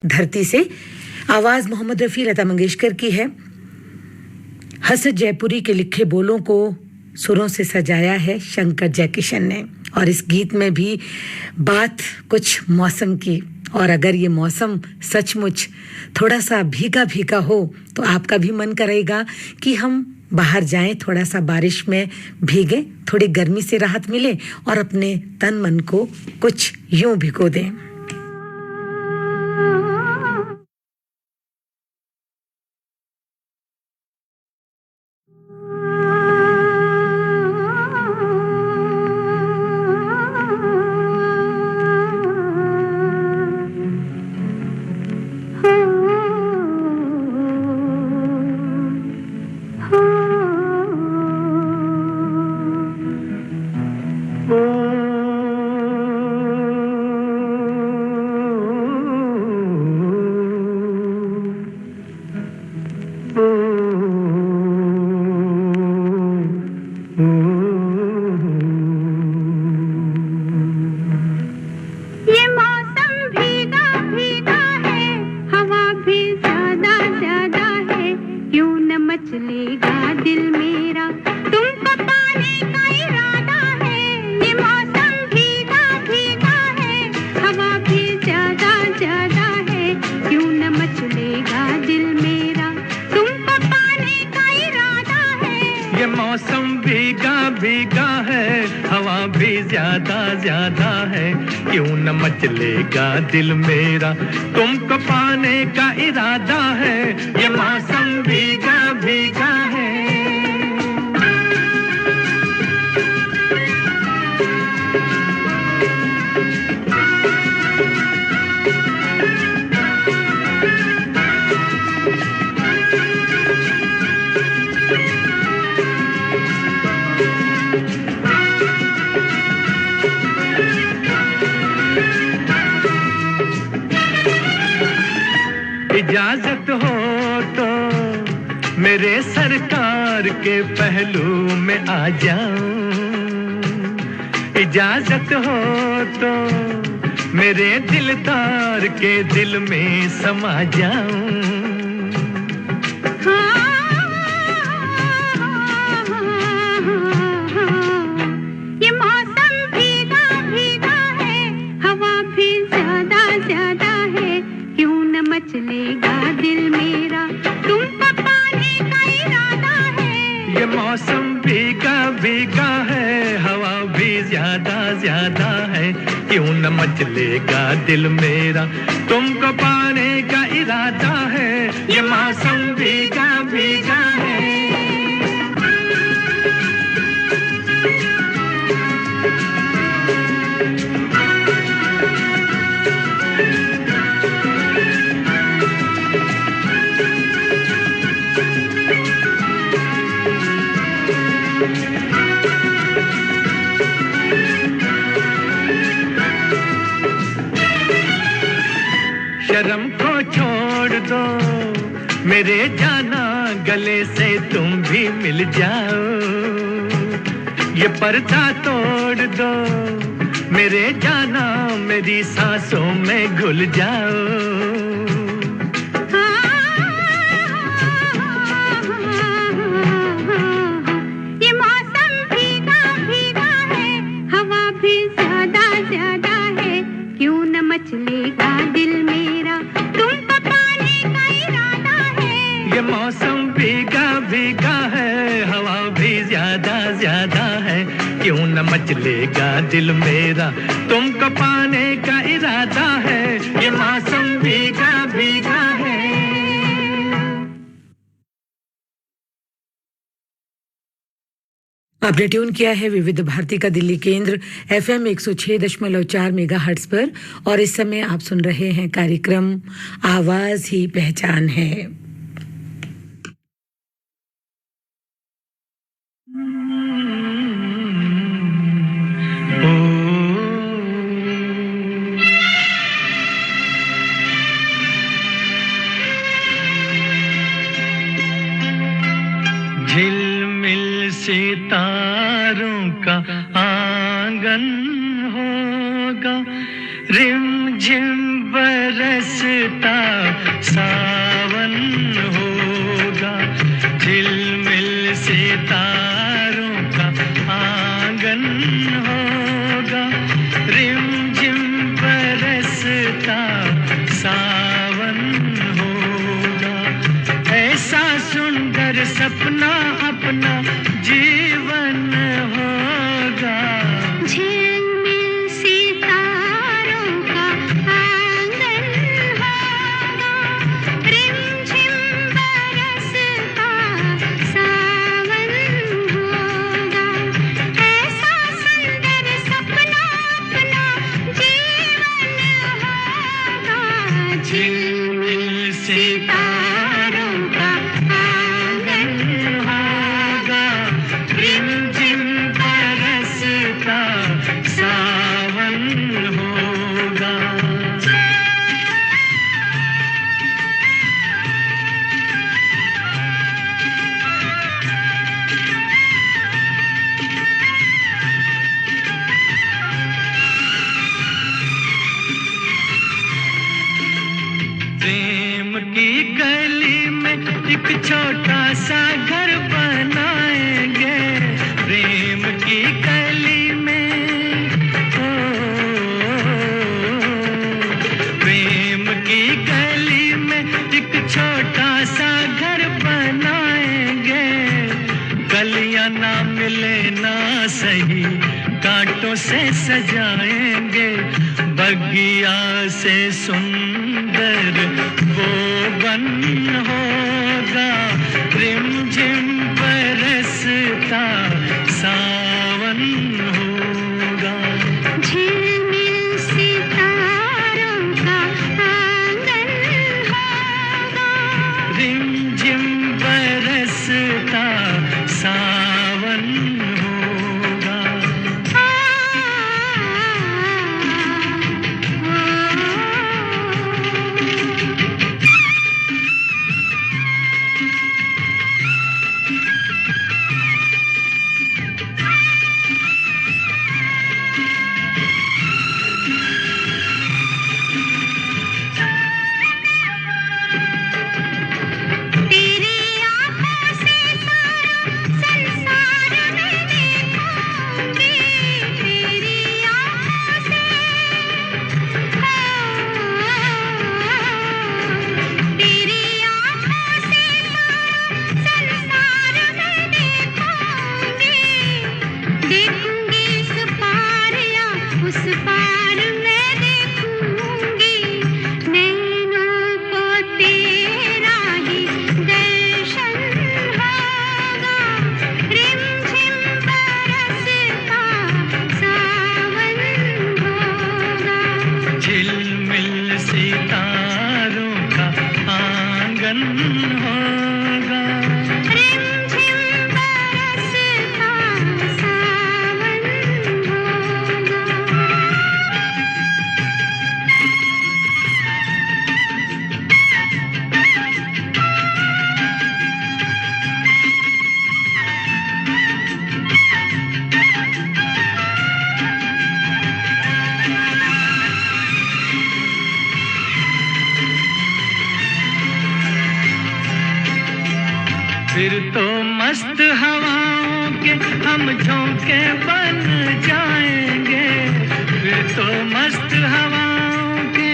धरती से। आवाज मोहम्मद रफी, लता मंगेशकर की है। हसरत जयपुरी के लिखे बोलों को सुरों से सजाया है शंकर जयकिशन ने। और इस गीत में भी बात कुछ मौसम की, और अगर ये मौसम सचमुच थोड़ा सा भीगा भीगा हो तो आपका भी मन करेगा कि हम बाहर जाएं, थोड़ा सा बारिश में भीगे, थोड़ी गर्मी से राहत मिले और अपने तन मन को कुछ यूं भिगो दें। दिल मेरा तुमको पाने का इरादा है, ये मौसम भीगा भीगा है। इजाजत हो तो मेरे सरकार के पहलू में आ जाऊं, इजाजत हो तो मेरे दिलदार के दिल में समा जाऊं। ये मौसम भीगा भीगा है, हवा भी ज्यादा ज्यादा है, क्यों न मचलेगा दिल मेरा तुमको पाने का इरादा है। ये मौसम भीगा भीगा है, हवा भी ज्यादा ज्यादा है, क्यों न मचलेगा दिल मेरा तुमको पाने का इरादा है। ये मौसम भीगा भीगा है। शर्म को छोड़ दो मेरे जाना, गले से तुम भी मिल जाओ। ये पर्दा तोड़ दो मेरे जाना, मेरी सांसों में घुल जाओ। ये मौसम भीगा भीगा है, हवा भी ज्यादा ज्यादा है, क्यों न मचलेगा दिल मेरा तुमको पाने का इरादा है। ये मौसम भीगा भीगा है, हवा भी ज्यादा ज्यादा है, क्यों न मचलेगा दिल मेरा तुमको पाने का इरादा है। ये मौसम भीगा भीगा है। आपने ट्यून किया है विविध भारती का दिल्ली केंद्र FM 106.4 मेगाहर्ट्ज पर, और इस समय आप सुन रहे हैं कार्यक्रम आवाज ही पहचान है। झिलमिल सितारों का आंगन होगा, रिमझिम बरसता सावन होगा, झिलमिल सितारों का आंगन होगा, रिमझिम बरसता सावन होगा, ऐसा सुंदर सपना अपना जीवन होगा। झिलमिल सितारों का आंगन होगा, रिमझिम बरसता सावन होगा, ऐसा सुंदर सपना अपना जीवन होगा। झिलमिल सितारों का आंगन होगा, रिमझिम बरसता सावन होगा। प्रेम की गली में एक छोटा सा घर बनाएंगे, प्रेम की गली में, ओ, प्रेम की गली में एक छोटा सा घर बनाएंगे, गलियां ना मिले ना सही कांटों से सजाएंगे, बगिया से सुंदर वो बन होगा, रिमझिम बरसता सावन होगा। झिलमिल सितारों का आंगन होगा, रिमझिम बरसता सावन होगा। तेरी आँखों से सारा संसार मैं देखूंगी, तेरी आँखों से, तेरी आँखों से सारा संसार मैं देखूंगी, देखूंगी इस पार या उस पार मैं देखूंगी, नैनों को तेरा ही दर्शन होगा, रिमझिम बरसता सावन होगा। झिलमिल सितारों का आंगन होगा, रिमझिम बरसता सावन होगा। फिर तो मस्त हवाओं के हम झोंके बन जाएंगे, फिर तो मस्त हवाओं के,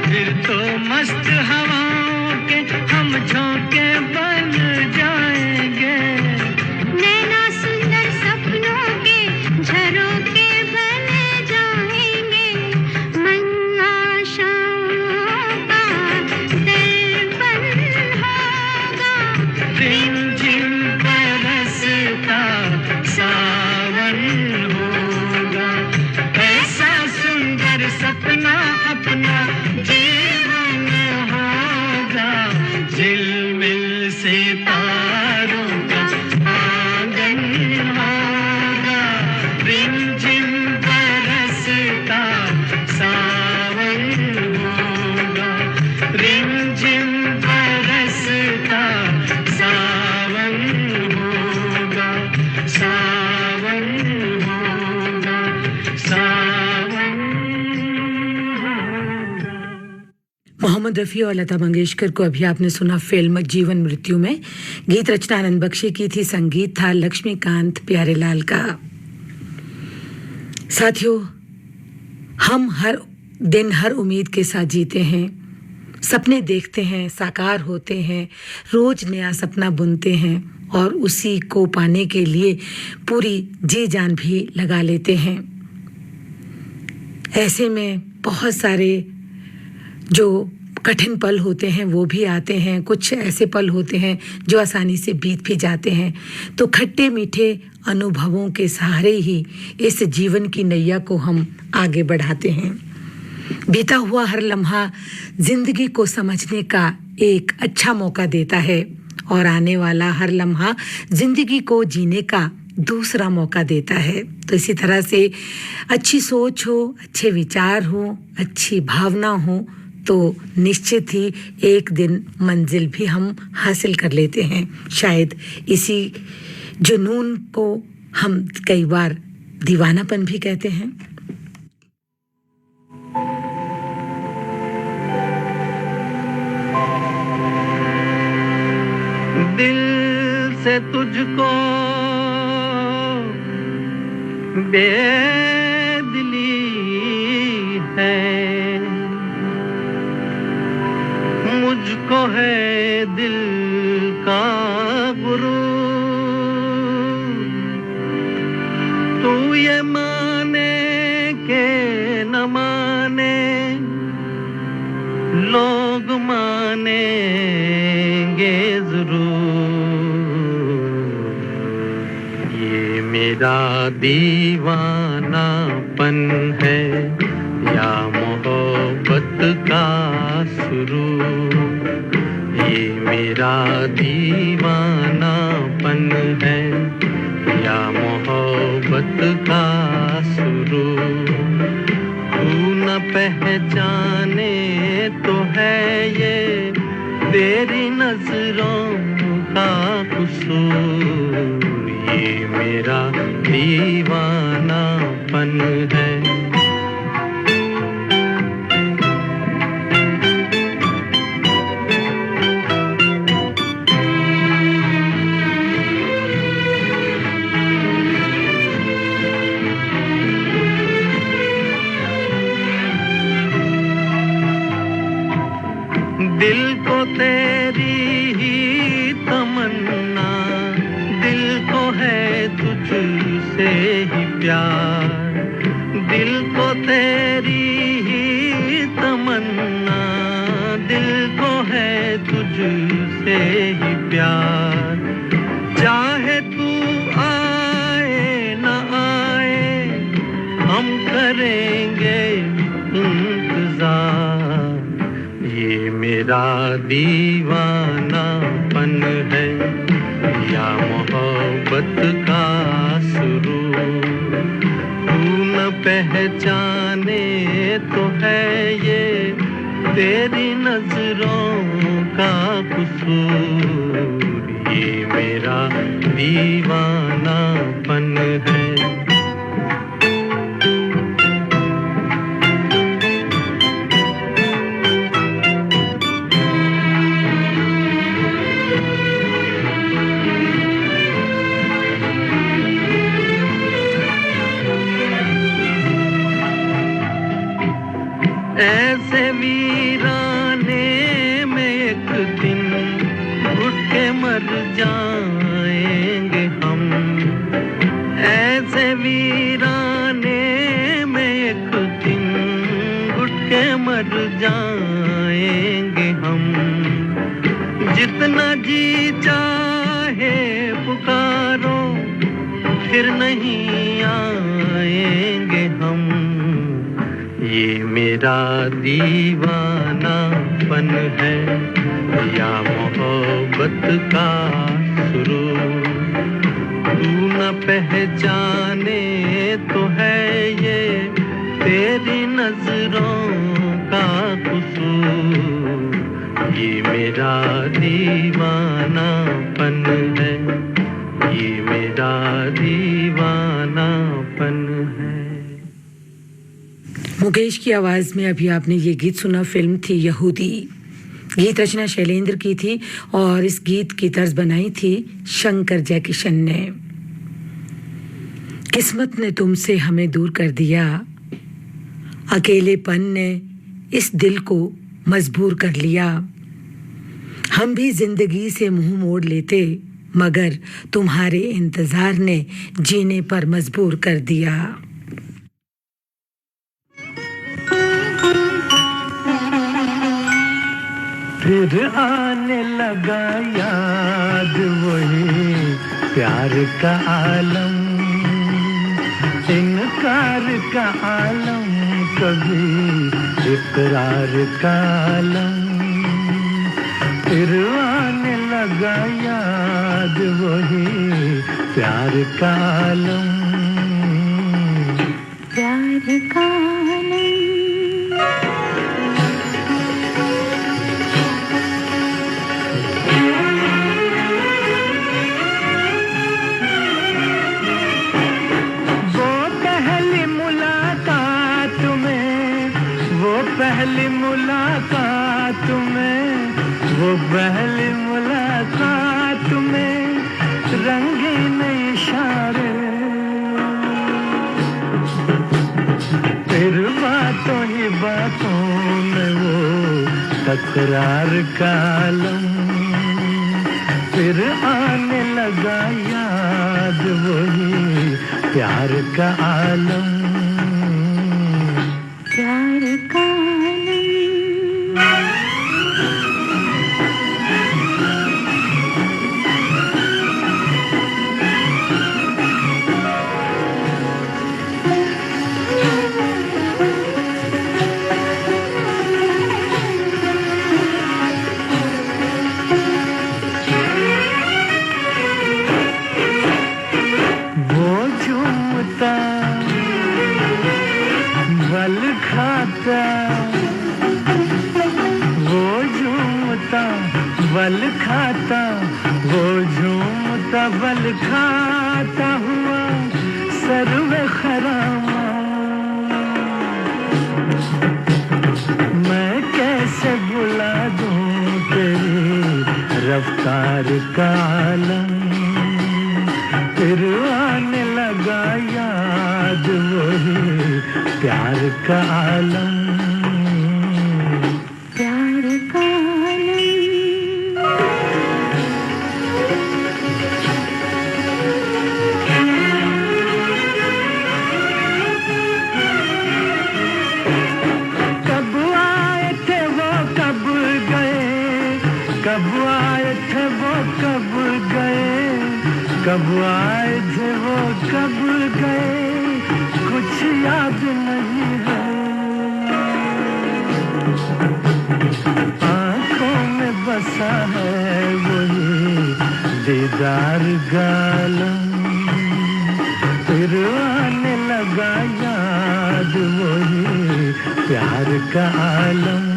फिर तो मस्त हवाओं के हम झोंके बन जाएंगे, नैना सुंदर सपनों के झरोखे बन जाएंगे, मन आशाओं का दर्पण होगा, रिमझिम बरसता सावन होगा, ऐसा सुंदर सपना अपना जीवन होगा, झिलमिल सितारों का आंगन होगा, रिमझिम बरसता सावन होगा, रिमझिम बरसता सावन होगा, सावन होगा, सावन मोहम्मद रफ़ी और लता मंगेशकर को अभी आपने सुना फिल्म जीवन मृत्यु में। गीत रचना आनंद बख्शी की थी, संगीत था लक्ष्मीकांत प्यारेलाल का। साथियों, हम हर दिन हर उम्मीद के साथ जीते हैं, सपने देखते हैं, साकार होते हैं, रोज नया सपना बुनते हैं और उसी को पाने के लिए पूरी जी जान भी लगा लेते हैं। ऐसे में बहुत सारे जो कठिन पल होते हैं वो भी आते हैं, कुछ ऐसे पल होते हैं जो आसानी से बीत भी जाते हैं। तो खट्टे मीठे अनुभवों के सहारे ही इस जीवन की नैया को हम आगे बढ़ाते हैं। बीता हुआ हर लम्हा जिंदगी को समझने का एक अच्छा मौका देता है और आने वाला हर लम्हा जिंदगी को जीने का दूसरा मौका देता है। तो इसी तरह से अच्छी सोच हो, अच्छे विचार हो, अच्छी भावना हो तो निश्चित ही एक दिन मंजिल भी हम हासिल कर लेते हैं। शायद इसी जुनून को हम कई बार दीवानापन भी कहते हैं। दिल से तुझको बेदिली है, मुझको है दिल का गुरूर। तू ये माने के न माने, लोग मानेंगे जरूर। ये मेरा दीवानापन है या मोहब्बत का सुरूर। ये मेरा दीवानापन है या मोहब्बत का सुरूर। तू न पहचाने तो है ये तेरी नजरों का कसूर। ये मेरा दीवानापन है। दिल को तेरी ही तमन्ना, दिल को है तुझसे ही प्यार। दिल को तेरी ही तमन्ना, दिल को है तुझसे ही प्यार। चाहे तू आए न आए, हम करेंगे इंतजार। ये मेरा दीवानापन है या मोहब्बत का सुरूर। तू न पहचाने तो है ये तेरी नजरों का कसूर। ये मेरा दीवानापन है। ऐसे वीराने में एक दिन घुट के मर जाएंगे हम। ऐसे वीराने में एक दिन घुट के मर जाएंगे हम। जितना जी चाहे पुकारो, फिर नहीं आएंगे हम। ये मेरा दीवानापन है या मोहब्बत का सुरूर। तू न पहचाने तो है ये तेरी नजरों का कसूर। ये मेरा दीवानापन है, ये मेरा दीवानापन है। मुकेश की आवाज में अभी आपने ये गीत सुना, फिल्म थी यहूदी। गीत रचना शैलेंद्र की थी और इस गीत की तर्ज बनाई थी शंकर जयकिशन ने। किस्मत ने तुमसे हमें दूर कर दिया, अकेलेपन ने इस दिल को मजबूर कर लिया। हम भी जिंदगी से मुंह मोड़ लेते, मगर तुम्हारे इंतजार ने जीने पर मजबूर कर दिया। फिर आने लगा याद वही प्यार का आलम, इनकार का आलम, कभी इकरार का आलम। फिर आने लगा याद वही प्यार का आलम, प्यार का पहली मुलाकात में, वो पहली मुलाकात में रंगीन इशारे, फिर बातों ही बातों में वो तकरार का आलम। फिर आने लगा याद वही प्यार का आलम, प्यार का बल खाता, वो झूमता बल खाता, वो झूमता बल खाता हुआ सर्वे खरामा। मैं कैसे भुला दूं तेरी रफ्तार का आलम। फिर आने लगा याद वही प्यार का आलम, प्यार का कब आए थे वो कब गए, कब आए थे वो कब गए, कब आए थे वो कब गए, कुछ याद नहीं है। आंखों में बसा है वही दीदार गालम। फिर आने लगा याद वही प्यार का आलम,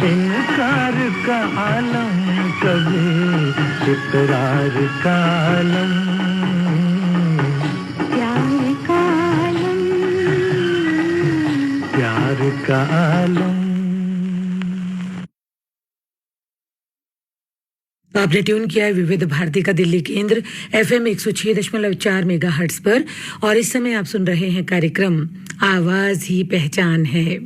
इनकार का आलम, कभी इकरार का आलम, प्यार का आलम। आपने ट्यून किया है विविध भारती का दिल्ली केंद्र FM 106.4 मेगाहर्ट्ज पर और इस समय आप सुन रहे हैं कार्यक्रम आवाज ही पहचान है।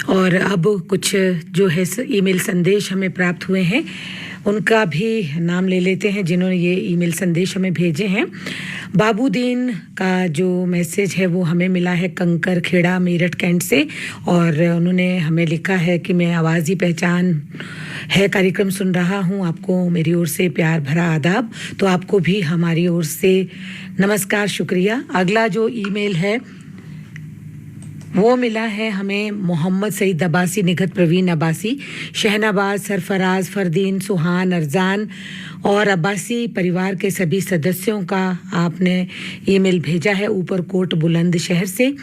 और अब कुछ जो है ईमेल संदेश हमें प्राप्त हुए हैं, उनका भी नाम ले लेते हैं जिन्होंने ये ईमेल संदेश हमें भेजे हैं। बाबूदीन का जो मैसेज है वो हमें मिला है कंकर खेड़ा मेरठ कैंट से और उन्होंने हमें लिखा है कि मैं आवाज़ ही पहचान है कार्यक्रम सुन रहा हूँ, आपको मेरी ओर से प्यार भरा आदाब। तो आपको भी हमारी ओर से नमस्कार, शुक्रिया। अगला जो ईमेल है वो मिला है हमें मोहम्मद सईद अब्बासी, निगत प्रवीण अब्बासी, शहनाबाद, सरफराज, फरदीन, सुहान, अरजान और अब्बासी परिवार के सभी सदस्यों का आपने ईमेल भेजा है ऊपरकोट बुलंदशहर से।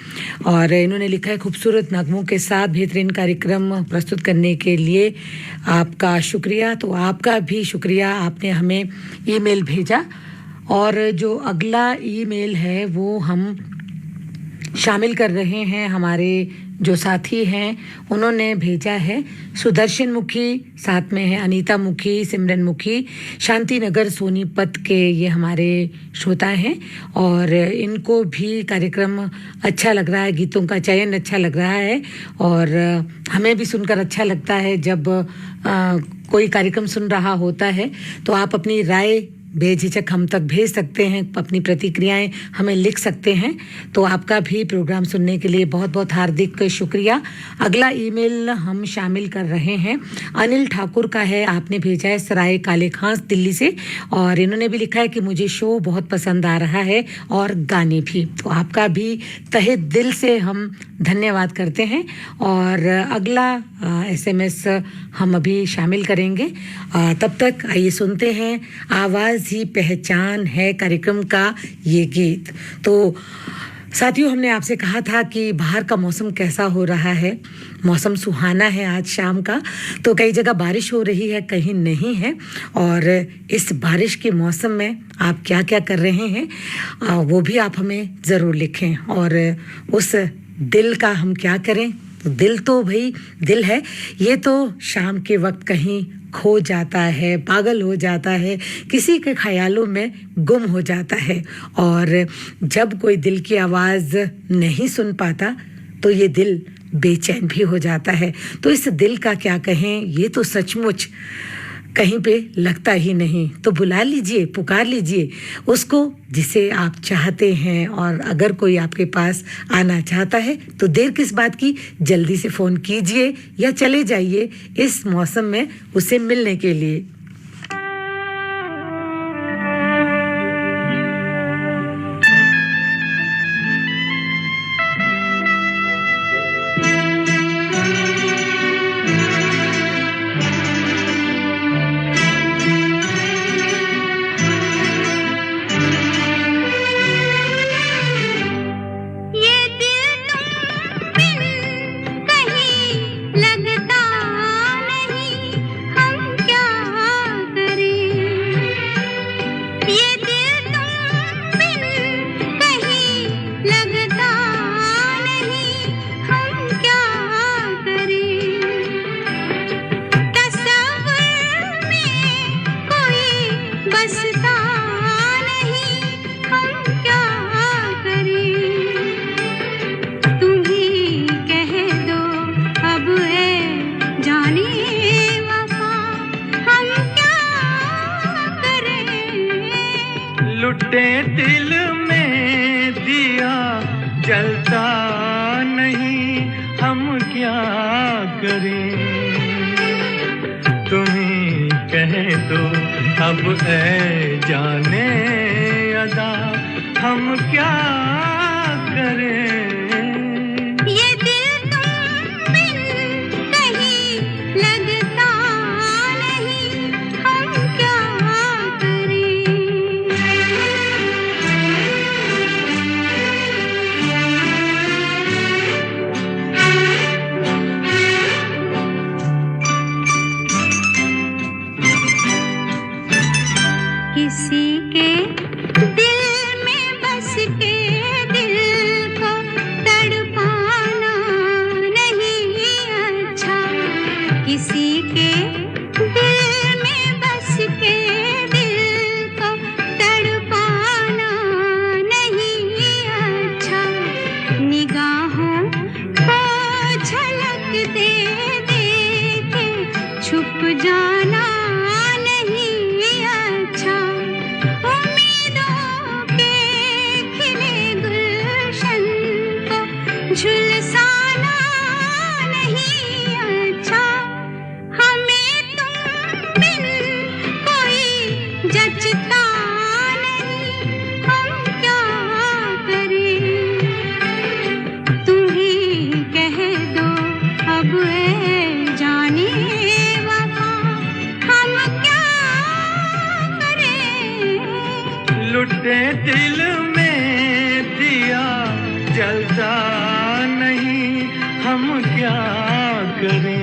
और इन्होंने लिखा है खूबसूरत नगमों के साथ बेहतरीन कार्यक्रम प्रस्तुत करने के लिए आपका शुक्रिया। तो आपका भी शुक्रिया, आपने हमें ईमेल भेजा। और जो अगला ईमेल है वो हम शामिल कर रहे हैं हमारे जो साथी हैं, उन्होंने भेजा है सुदर्शन मुखी, साथ में है अनीता मुखी, सिमरन मुखी, शांति नगर सोनीपत के ये हमारे श्रोता हैं और इनको भी कार्यक्रम अच्छा लग रहा है, गीतों का चयन अच्छा लग रहा है और हमें भी सुनकर अच्छा लगता है जब कोई कार्यक्रम सुन रहा होता है तो आप अपनी राय बेझिझक हम तक भेज सकते हैं, अपनी प्रतिक्रियाएं हमें लिख सकते हैं। तो आपका भी प्रोग्राम सुनने के लिए बहुत बहुत हार्दिक शुक्रिया। अगला ईमेल हम शामिल कर रहे हैं, अनिल ठाकुर का है, आपने भेजा है सराय काले खास दिल्ली से और इन्होंने भी लिखा है कि मुझे शो बहुत पसंद आ रहा है और गाने भी। तो आपका भी तहे दिल से हम धन्यवाद करते हैं और अगला SMS हम अभी शामिल करेंगे। तब तक आइए सुनते हैं आवाज़ ही पहचान है कार्यक्रम का ये गीत। तो साथियों, हमने आपसे कहा था कि बाहर का मौसम कैसा हो रहा है। मौसम सुहाना है आज शाम का, तो कई जगह बारिश हो रही है, कहीं नहीं है। और इस बारिश के मौसम में आप क्या क्या कर रहे हैं वो भी आप हमें ज़रूर लिखें। और उस दिल का हम क्या करें, तो दिल तो भाई दिल है, ये तो शाम के वक्त कहीं खो जाता है, पागल हो जाता है, किसी के ख्यालों में गुम हो जाता है। और जब कोई दिल की आवाज़ नहीं सुन पाता तो ये दिल बेचैन भी हो जाता है। तो इस दिल का क्या कहें, ये तो सचमुच कहीं पे लगता ही नहीं। तो बुला लीजिए, पुकार लीजिए उसको जिसे आप चाहते हैं। और अगर कोई आपके पास आना चाहता है तो देर किस बात की, जल्दी से फ़ोन कीजिए या चले जाइए इस मौसम में उसे मिलने के लिए। लुटे दिल में दिया जलता नहीं, हम क्या करें। तुम्ही कह दो अब ऐ जाने अदा, हम क्या करें। किसी के दिल में बस के दिल को तड़पाना नहीं अच्छा। किसी के दिल में बस के दिल को तड़पाना नहीं अच्छा। निगाहों को झलक दे दे के छुप जाना झुलसाना नहीं अच्छा। हमें तुम बिन कोई जचता नहीं, हम क्या करें। तुम ही कह दो अब ऐ जाने वफा, हम क्या करें। लुटे दिल में दिया जलता नहीं, हम क्या करें।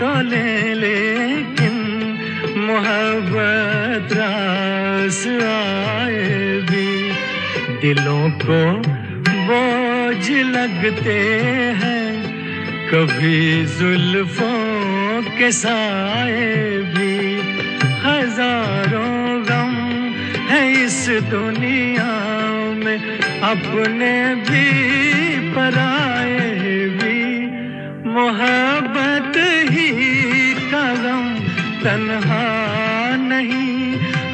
तो ले लेकिन मोहब्बत रास आए भी दिलों को बोझ लगते हैं कभी जुल्फों के साए भी हजारों गम है इस दुनिया में अपने भी पराए भी मोहब्बत ही का गम तन्हा नहीं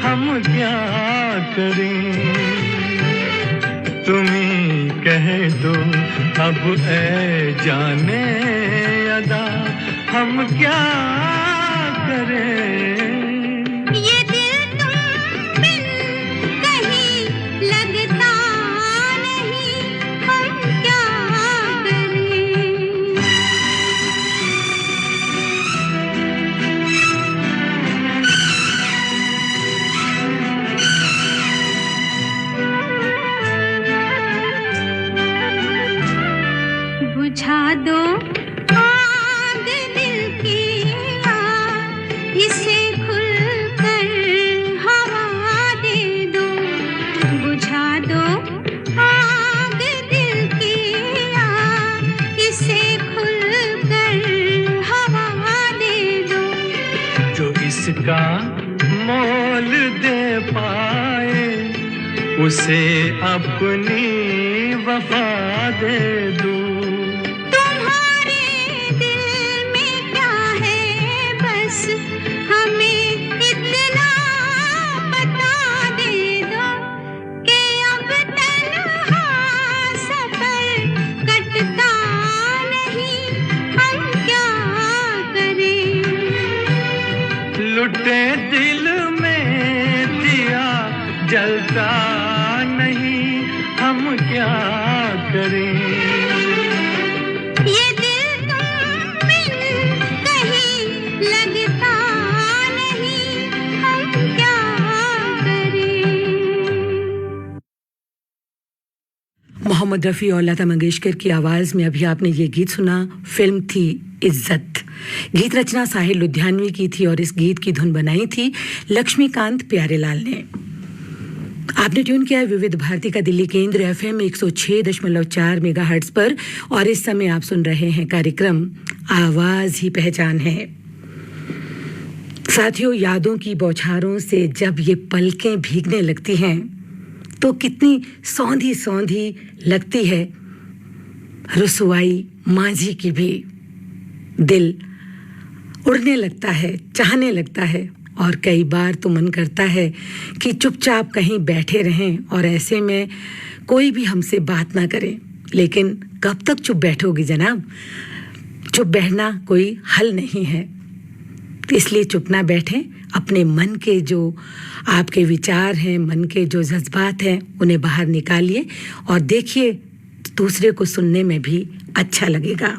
हम क्या करें तुम ही कह दो अब ऐ जाने अदा हम क्या करें ये दिल तुम बिन कहीं लगता नहीं हम क्या करें बुझा दो आग दिल की आग इसे खुलकर हवा दे दो बुझा दो आग दिल की आग इसे खुलकर हवा दे दो जो इसका मोल दे पाए उसे अपनी वफा दे दो तुम्हारे दिल में क्या है बस हमें इतना बता दे दो कि अब तन्हा सफर कटता नहीं हम क्या करें लुटे दिल में दिया जलता नहीं हम क्या करें ये दिल तुम बिन कहीं लगता नहीं हम क्या करें मोहम्मद रफ़ी और लता मंगेशकर की आवाज़ में अभी आपने ये गीत सुना। फिल्म थी इज्जत। गीत रचना साहिल लुधियानवी की थी और इस गीत की धुन बनाई थी लक्ष्मीकांत प्यारेलाल ने। आपने ट्यून किया है विविध भारती का दिल्ली केंद्र एफएम 106.4 मेगाहर्ट्ज पर और इस समय आप सुन रहे हैं कार्यक्रम आवाज ही पहचान है। साथियों, यादों की बौछारों से जब ये पलकें भीगने लगती हैं तो कितनी सौंधी सौंधी लगती है रुसवाई मांझी की भी। दिल उड़ने लगता है, चाहने लगता है और कई बार तो मन करता है कि चुपचाप कहीं बैठे रहें और ऐसे में कोई भी हमसे बात ना करे। लेकिन कब तक चुप बैठोगी जनाब? चुप बैठना कोई हल नहीं है, इसलिए चुप ना बैठें। अपने मन के जो आपके विचार हैं, मन के जो जज्बात हैं, उन्हें बाहर निकालिए और देखिए दूसरे को सुनने में भी अच्छा लगेगा।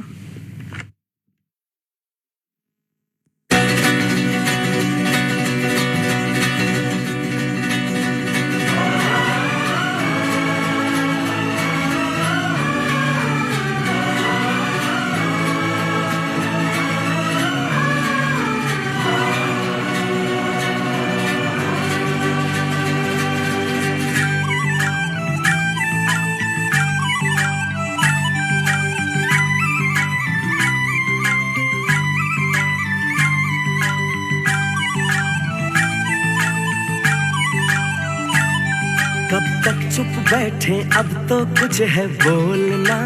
कब तक चुप बैठे, अब तो कुछ है बोलना।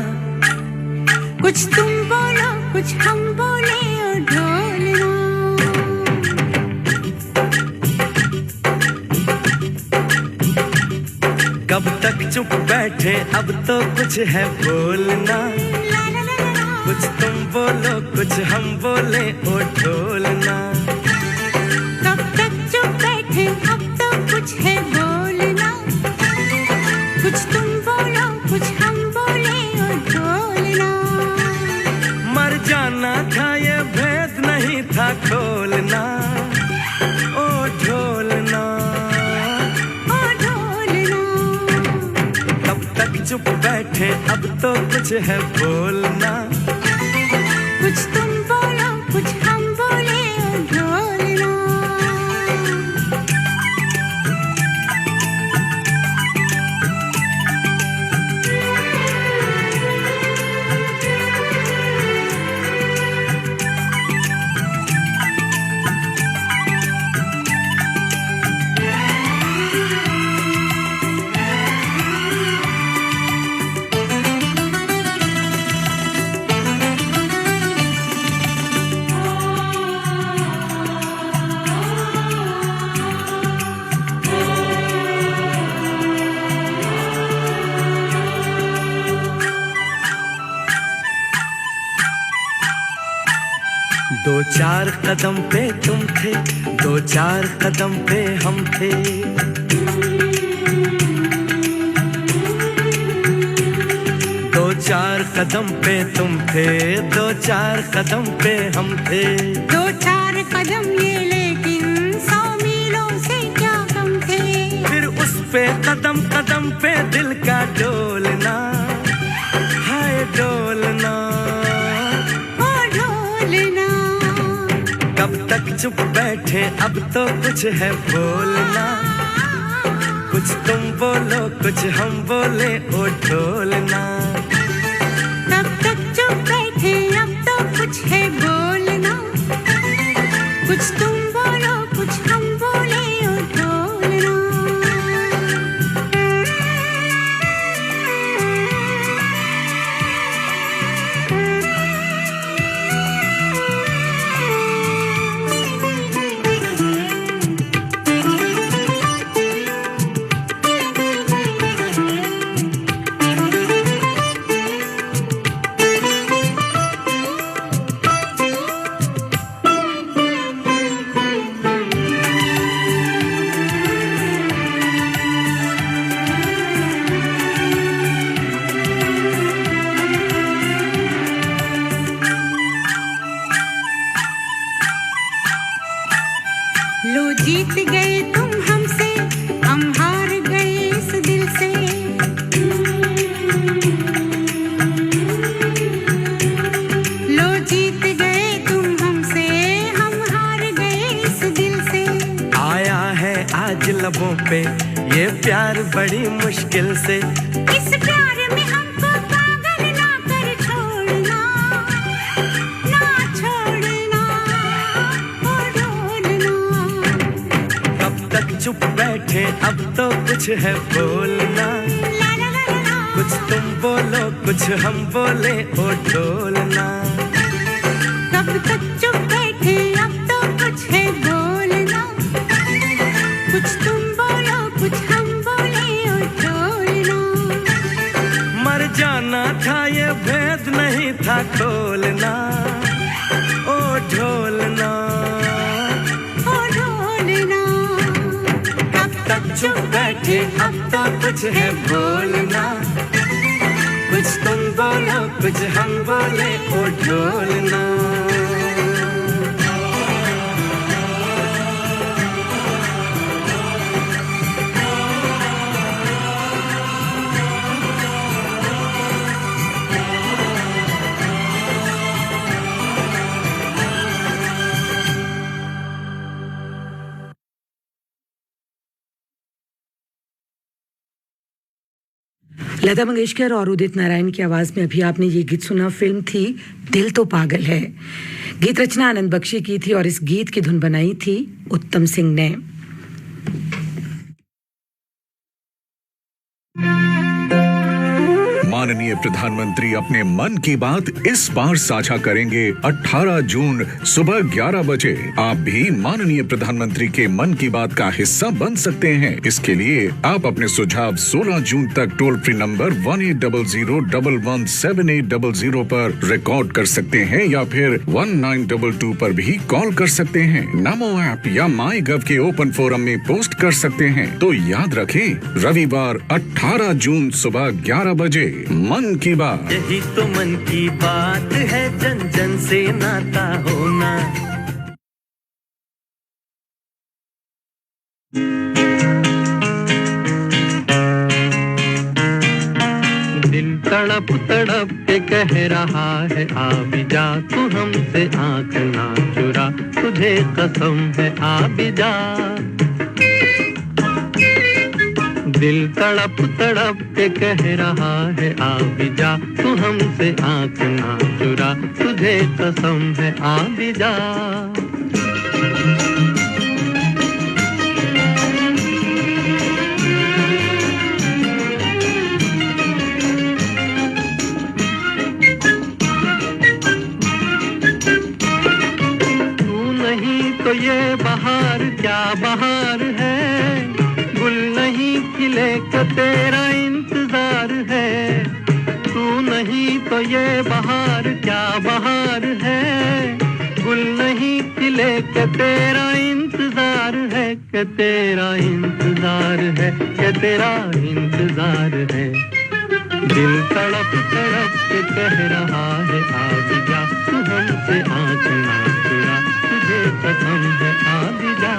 कुछ तुम बोलो, कुछ हम बोले और ढोलना। कब तक चुप बैठे, अब तो कुछ है बोलना। कुछ तुम बोलो, कुछ हम बोले और ढोलना। कब तक चुप बैठे, अब तो कुछ है बोलना। कुछ तुम बोलो, कुछ हम बोले और ढोलना। मर जाना था ये भेद नहीं था खोलना। ओ ढोलना, ओ ढोलना। कब तक चुप बैठे, अब तो कुछ है बोलना। कुछ तुम बोलो, कुछ हम बोले दो चार कदम पे तुम थे, दो चार कदम पे हम थे। दो चार कदम पे तुम थे, दो चार कदम पे हम थे। दो चार कदम ये लेकिन 100 मीलों से क्या कम थे। फिर उस पे कदम कदम पे दिल का डोलना, हाय डोलना, ओ ढोलना। कब तक चुप बैठे अब तो कुछ है बोलना। कुछ तुम बोलो कुछ हम बोले ओ ढोलना। तब तक चुप बैठे अब तो कुछ है बोलना। कुछ तुम बोलो कुछ हम बोले ओ ढोलना। लो जीत गए तुम हमसे, हम हार गए इस दिल से। लो जीत गए तुम हमसे, हम हार गए इस दिल से। आया है आज लबों पे ये प्यार बड़ी मुश्किल से। इस प्यार में हमको पागल ना कर छोड़ना, ना छोड़ना, ओ ढोलना। कब तक चुप बैठे अब तो कुछ है बोलना। ला ला ला ला ला। कुछ तुम बोलो कुछ हम बोले ओ ढोलना। कब तक चुप बैठे अब तो कुछ है बोलना। कुछ तुम बोलो कुछ हम बोले ओ ढोलना। मर जाना था ये भेद नहीं था खोलना ओ ढोलना। ओ ढोलना। कब तक चुप बैठे अब तो कुछ है बोलना। कुछ तुम बोलो कुछ हम बोले ओ ढोलना। लता मंगेशकर और उदित नारायण की आवाज में अभी आपने ये गीत सुना। फिल्म थी दिल तो पागल है। गीत रचना आनंद बख्शी की थी और इस गीत की धुन बनाई थी उत्तम सिंह ने। माननीय प्रधानमंत्री अपने मन की बात इस बार साझा करेंगे 18 जून सुबह 11 बजे। आप भी माननीय प्रधानमंत्री के मन की बात का हिस्सा बन सकते हैं। इसके लिए आप अपने सुझाव 16 जून तक टोल फ्री नंबर 1800117800 पर रिकॉर्ड कर सकते हैं या फिर 1922 पर भी कॉल कर सकते हैं। नमो ऐप या माई गव के ओपन फोरम में पोस्ट कर सकते हैं। तो याद रखें, रविवार 18 जून सुबह 11 बजे मन की बात। यही तो मन की बात है, जन जन से नाता होना। दिल तड़प तड़प के कह रहा है आ भी जा, तू हमसे आँख ना चुरा, तुझे कसम है आ भी जा। दिल तड़प तड़प के कह रहा है आ भी जा, तू हमसे आँख ना चुरा, तुझे कसम है आ भी जा। तू नहीं तो ये बहार क्या बहार है, गुल नहीं खिले का तेरा इंतजार है। तू नहीं तो ये बहार क्या बहार है, गुल कि तेरा इंतजार है, कि तेरा इंतजार है, कि तेरा इंतजार है। दिल तड़प तड़प के कह रहा है आ भी जा, तू हमसे आँख ना चुरा, तुझे कसम है आ भी जा।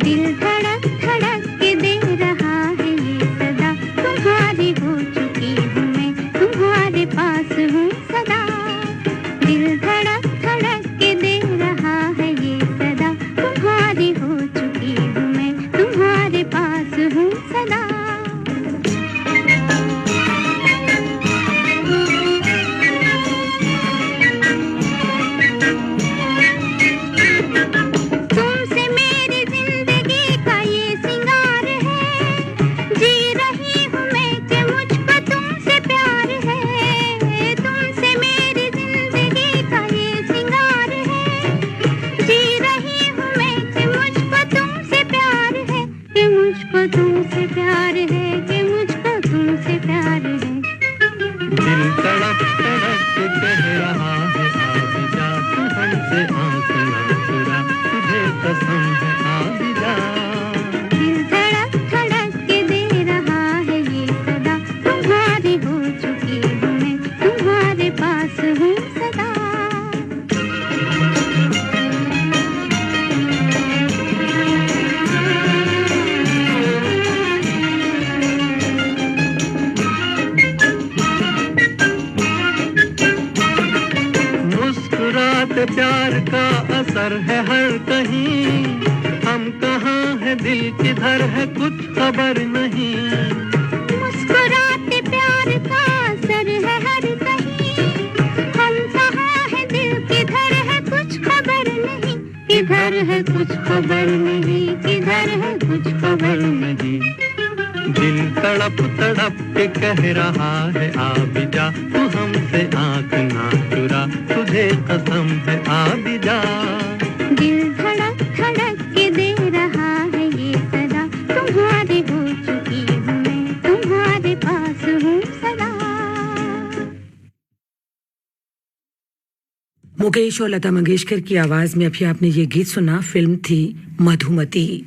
दिल धड़क धड़क के दे रहा है ये सदा, तुम्हारी हो चुकी हूँ मैं, तुम्हारे पास हूँ सदा। दिल धड़क धड़क के दे रहा है ये सदा, तुम्हारी हो चुकी हूँ मैं, तुम्हारे पास हूँ सदा। तुमसे प्यार है कि मुझको तुमसे प्यार है। दिल तड़प तड़प के कह रहा है आ भी जा, तू हमसे आँख ना चुरा, तुझे कसम है आ भी जा। दिल धड़क धड़क के दे रहा है ये सदा, तुम्हारी हो चुकी हूँ मैं, तुम्हारे पास हूँ सदा। प्यार का असर है हर कहीं, हम कहाँ है दिल किधर है कुछ खबर नहीं। मुस्कुराते प्यार का असर है हर कहीं, हम कहाँ है दिल किधर है कुछ खबर नहीं। किधर है कुछ खबर नहीं, किधर है कुछ खबर नहीं। दिल तड़प तड़प के कह रहा है आ भी जा, तू हमसे आँख ना चुरा, तुझे कसम है आ भी जा। दिल धड़क धड़क के दे रहा है ये सदा, तुम्हारी हो चुकी हूँ मैं, तुम्हारे पास हूँ सदा। मुकेश और लता मंगेशकर की आवाज में अभी आपने ये गीत सुना, फिल्म थी मधुमती।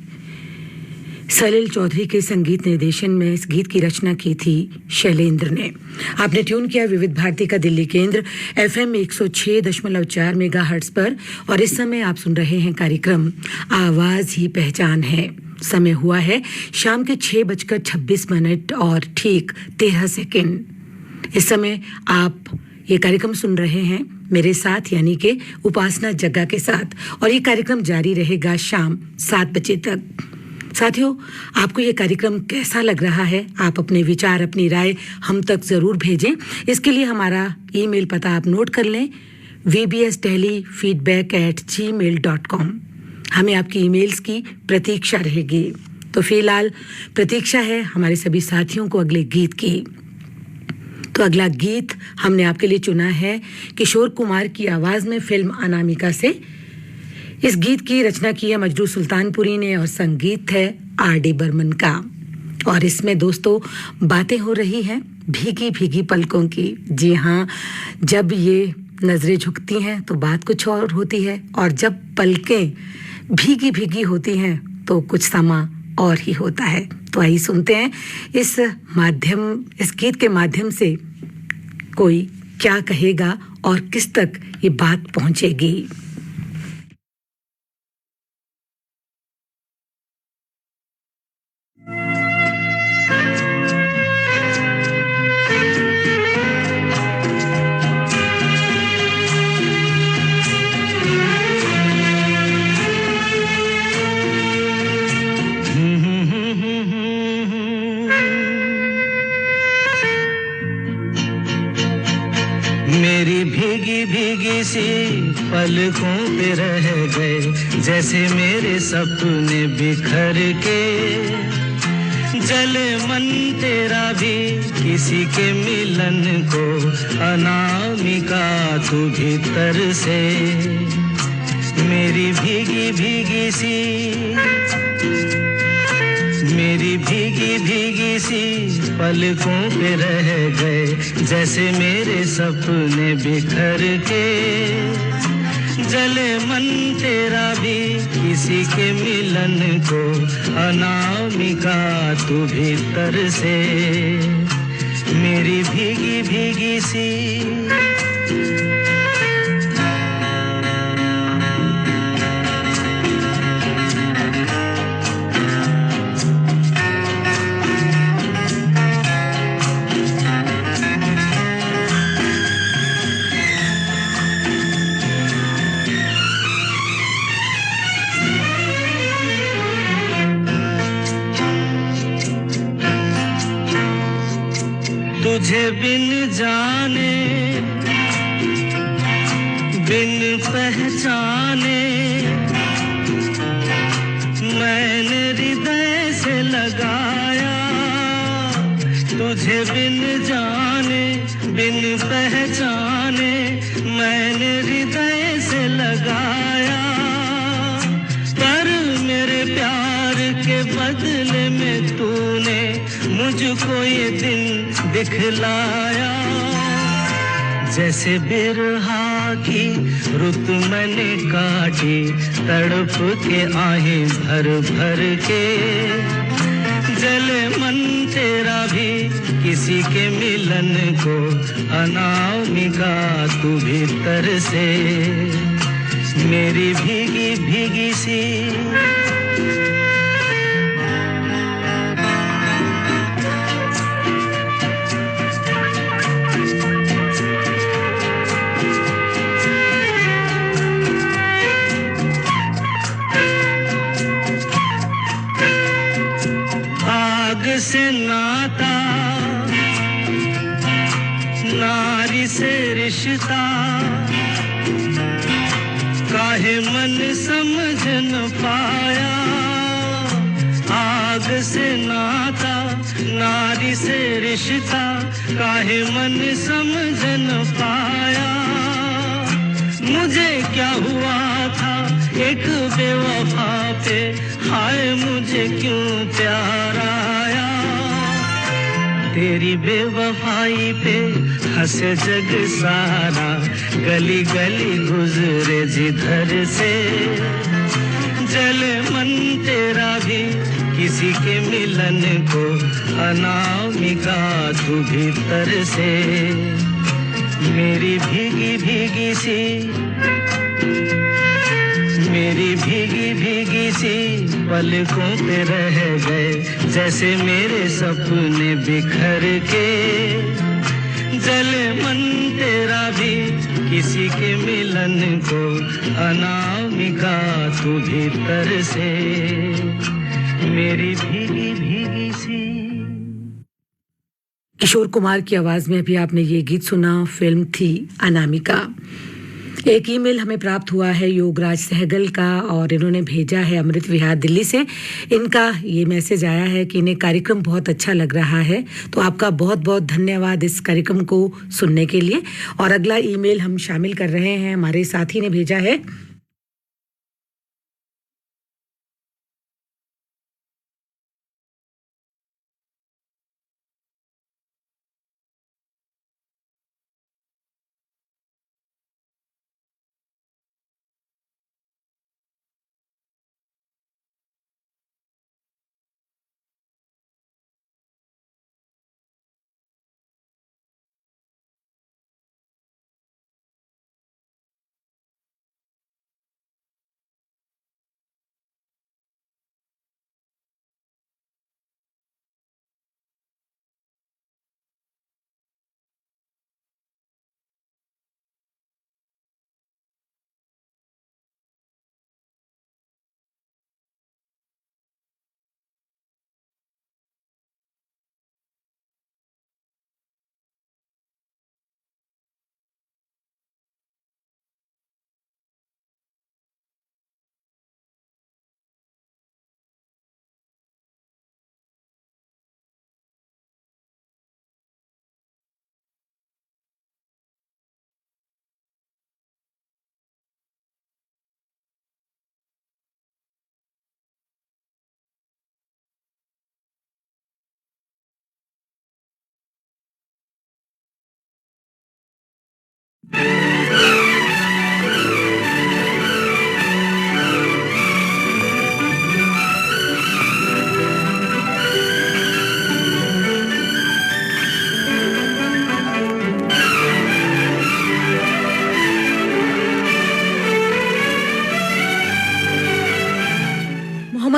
सलिल चौधरी के संगीत निर्देशन में इस गीत की रचना की थी शैलेंद्र ने। आपने ट्यून किया विविध भारती का दिल्ली केंद्र FM 106.4 मेगाहर्ट्ज पर, और इस समय आप सुन रहे हैं कार्यक्रम आवाज ही पहचान है। समय हुआ है शाम के 6:26 और ठीक 13 सेकंड। इस समय आप ये कार्यक्रम सुन रहे हैं मेरे साथ, यानी कि उपासना जग्गा के साथ, और ये कार्यक्रम जारी रहेगा शाम 7 बजे तक। साथियों, आपको ये कार्यक्रम कैसा लग रहा है? आप अपने विचार, अपनी राय हम तक जरूर भेजें। इसके लिए हमारा ईमेल पता आप नोट कर लें, vbsdelhi@gmail.com। हमें आपकी ईमेल्स की प्रतीक्षा रहेगी। तो फिलहाल प्रतीक्षा है हमारे सभी साथियों को अगले गीत की। तो अगला गीत हमने आपके लिए चुना है किशोर कुमार की आवाज में, फिल्म अनामिका से। इस गीत की रचना की है मजरू सुल्तानपुरी ने और संगीत है R.D. बर्मन का। और इसमें दोस्तों बातें हो रही हैं भीगी भीगी पलकों की। जी हाँ, जब ये नजरें झुकती हैं तो बात कुछ और होती है, और जब पलकें भीगी भीगी होती हैं तो कुछ समा और ही होता है। तो आइए सुनते हैं इस गीत के माध्यम से कोई क्या कहेगा और किस तक ये बात पहुंचेगी। मेरी भीगी भीगी सी पलकों पे रह गए जैसे मेरे सपने बिखर के। जले मन तेरा भी किसी के मिलन को, अनामिका तू भीतर से। मेरी भीगी भीगी सी मेरी भीगी भीगी सी पलकों पे रह गए, जैसे मेरे सपने बिखर के। जले मन तेरा भी किसी के मिलन को, अनामिका तू भीतर से मेरी भीगी भीगी सी। तुझे बिन जाने बिन पहचाने मैंने हृदय से लगाया। तुझे बिन जाने बिन पहचाने मैंने हृदय से लगाया। पर मेरे प्यार के बदले में तूने मुझको ये दिन दिखलाया। जैसे बिरहा की रुत मैंने काटी, तड़प के आहें भर भर के। जले मन तेरा भी किसी के मिलन को, अनामिका तू भीतर से मेरी भीगी भीगी सी। आग से नाता, नारी से रिश्ता, काहे मन समझ न पाया। आग से नाता, नारी से रिश्ता, काहे मन समझ न पाया। मुझे क्या हुआ था एक बेवफा पे, हाय मुझे क्यों प्यार आया। तेरी बेवफाई पे हंसे जग सारा, गली गली गुजरे जिधर से। जले मन तेरा भी किसी के मिलन को, अनामिका तू भीतर से मेरी भीगी भीगी सी। मेरी भीगी भीगी सी पलकों पे रह गए, जैसे मेरे सपने बिखर के। जले मन तेरा भी किसी के मिलन को, अनामिका तू भीतर से मेरी भीगी भीगी सी। किशोर कुमार की आवाज में अभी आपने ये गीत सुना, फिल्म थी अनामिका। एक ईमेल हमें प्राप्त हुआ है योगराज सहगल का, और इन्होंने भेजा है अमृत विहार दिल्ली से। इनका ये मैसेज आया है कि इन्हें कार्यक्रम बहुत अच्छा लग रहा है, तो आपका बहुत बहुत धन्यवाद इस कार्यक्रम को सुनने के लिए। और अगला ईमेल हम शामिल कर रहे हैं, हमारे साथी ने भेजा है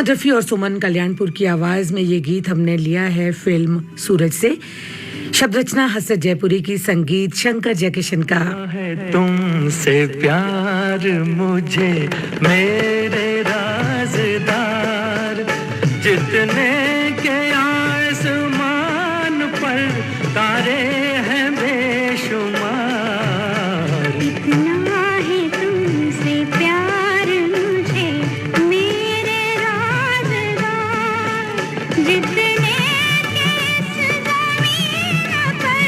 मोहम्मद रफ़ी और सुमन कल्याणपुर की आवाज में ये गीत हमने लिया है फिल्म सूरज से। शब्द रचना हसरत जयपुरी की, संगीत शंकर जयकिशन का। है तुमसे प्यार मुझे मेरे राज़दार, जितने के आसमान पर तारे हैं बेशुमार। इतना है तुमसे प्यार मुझे मेरे राज़दार, जितने के इस ज़मीन पर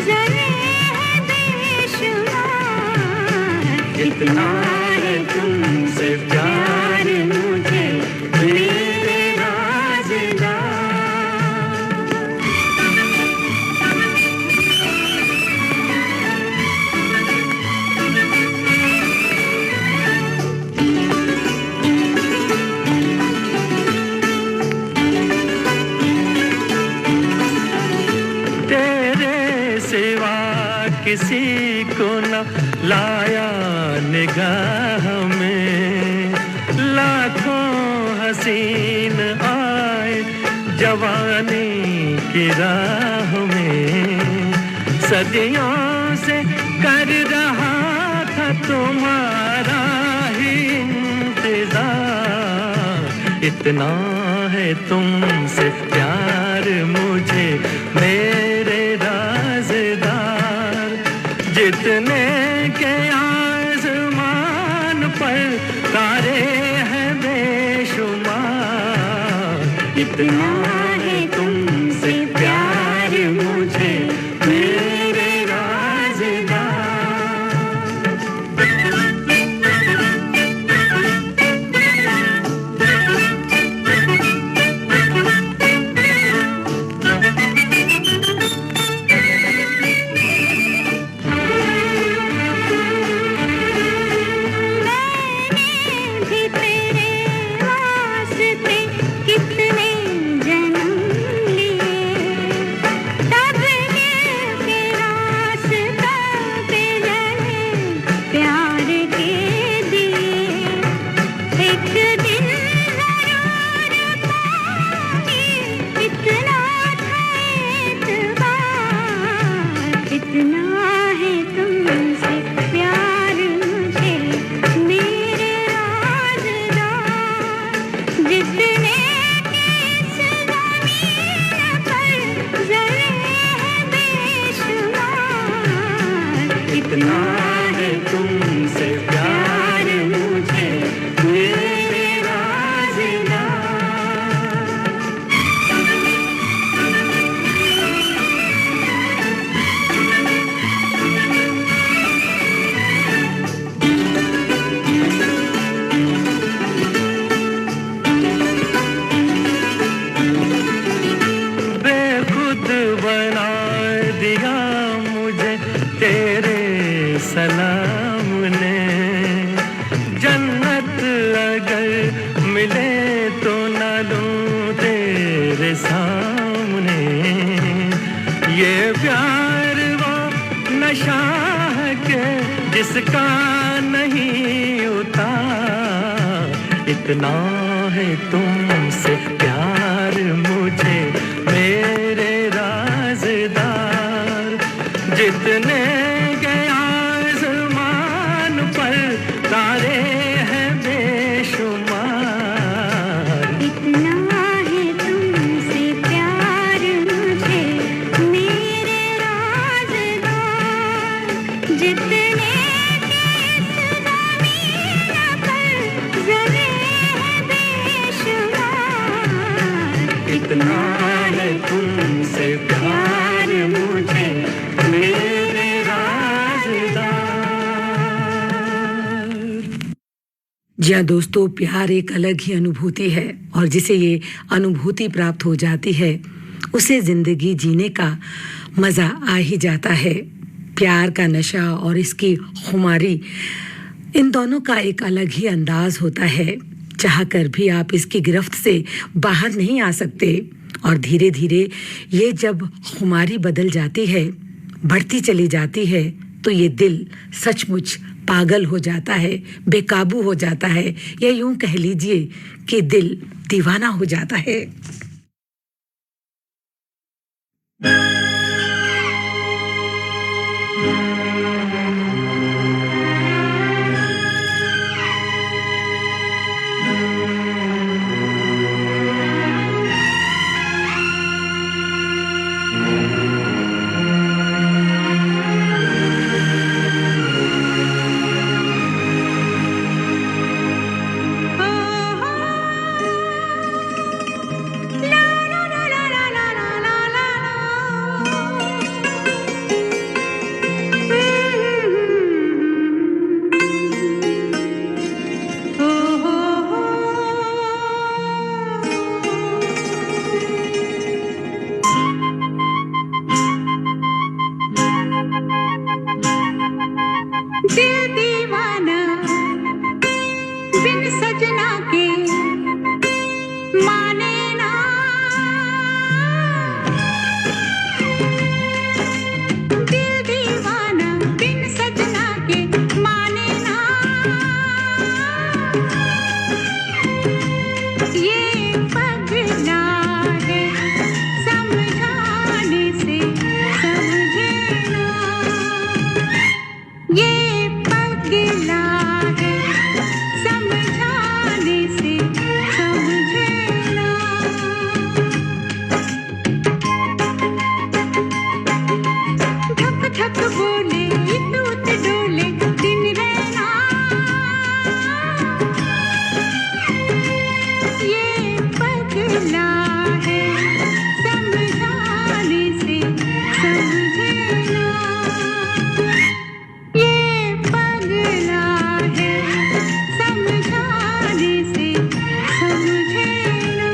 ज़रे हैं बेशुमार। इतना है तुमसे प्यार मुझे मेरे राज़दार। तेरे सिवा किसी को न लाया निगाह में, लाखों हसीन आए जवानी की राह में। सदियों से कर रहा था तुम्हारा ही इंतजार। इतना है तुमसे प्यार मुझे मेरे राज़दार, जितने के आसमान पर तारे हैं बेशुमार। इतना है तुमसे प्यार मुझे मेरे राज़दार। भी तेरे वास्ते कितने जन्म लिए, तब के रास्ता पे लगे प्यार के दिए। एक दिन ज़रूर पाऊंगी, इतना था एतबार। इतना है तुमसे प्यार मुझे मेरे राज़दार, जितने के इस ज़मीन पर ज़रे हैं बेशुमार। इतना है तुमसे प्यार मुझे मेरे राज़दार। बेखुद बना दिया मुझे तेरे सलाम ने, जन्नत अगर मिले तो न लूं तेरे सामने। ये प्यार वो नशा है के जिसका नहीं उतार। इतना है तुमसे प्यार मुझे मेरे राज़दार, जितने के आसमान पर तारे हैं बेशुमार। इतना है तुमसे प्यार मुझे मेरे राज़दार, जितने के इस ज़मीन पर ज़रे हैं बेशुमार। इतना है तुमसे प्यार मुझे मेरे राज़दार। जी हाँ दोस्तों, प्यार एक अलग ही अनुभूति है और जिसे ये अनुभूति प्राप्त हो जाती है उसे जिंदगी जीने का मजा आ ही जाता है। प्यार का नशा और इसकी खुमारी, इन दोनों का एक अलग ही अंदाज होता है। चाहकर भी आप इसकी गिरफ्त से बाहर नहीं आ सकते और धीरे धीरे ये जब खुमारी बदल जाती है, बढ़ती चली जाती है, तो ये दिल सचमुच पागल हो जाता है, बेकाबू हो जाता है, या यूं कह लीजिए कि दिल दीवाना हो जाता है। दिल दीवाना बिन सजना के माने ना, दिल दीवाना बिन सजना के माने ना, ये पगला है समझाने से समझे ना, ये पगला है समझाने से समझे ना। धक धक बोले दूत डोले दिन रहना, ये पगला है समझाने से समझे ना, ये पगला है समझाने से समझे ना।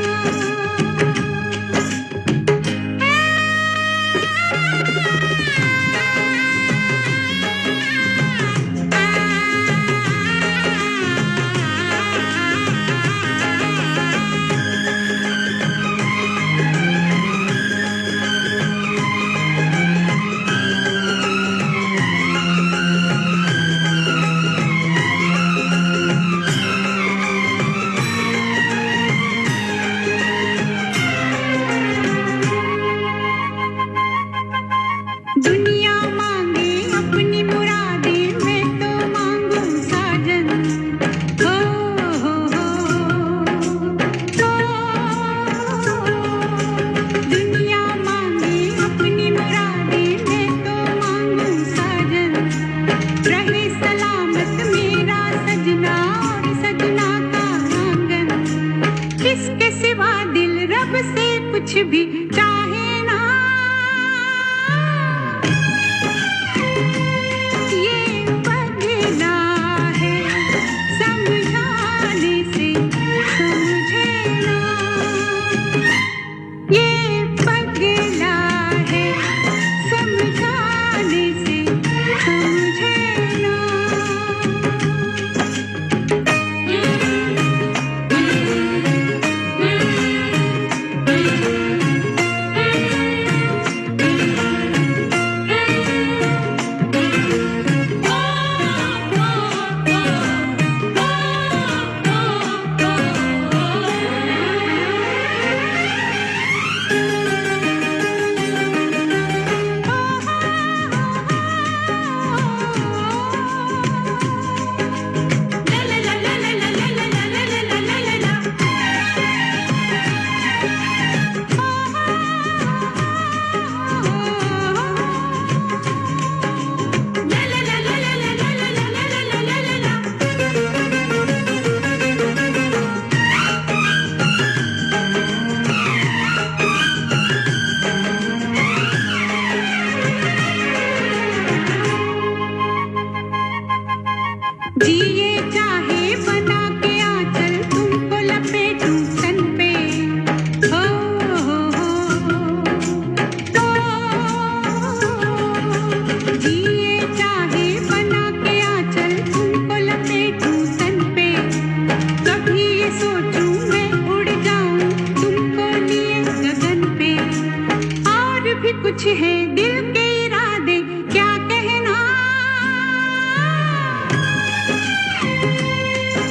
दुनिया मांगे अपनी मुरादें, मैं तो मांगू साजन। हो दुनिया मांगे अपनी मुरादें, मैं तो मांगू साजन। रहे सलामत मेरा सजना और सजना का आंगन, किसके सिवा दिल रब से कुछ भी चाहे ना, ये पगला है समझाने से समझे ना, ये पगला है समझाने से समझे ना। जिए चाहे बना के आंचल, तुमको लपेटूं तन पे। हो जिए चाहे बना के आंचल, तुमको लपेटूं तन पे। कभी ये सोचूं मैं उड़ जाऊं तुमको लिए गगन पे। और भी कुछ है दिल के इरादे, क्या कहना,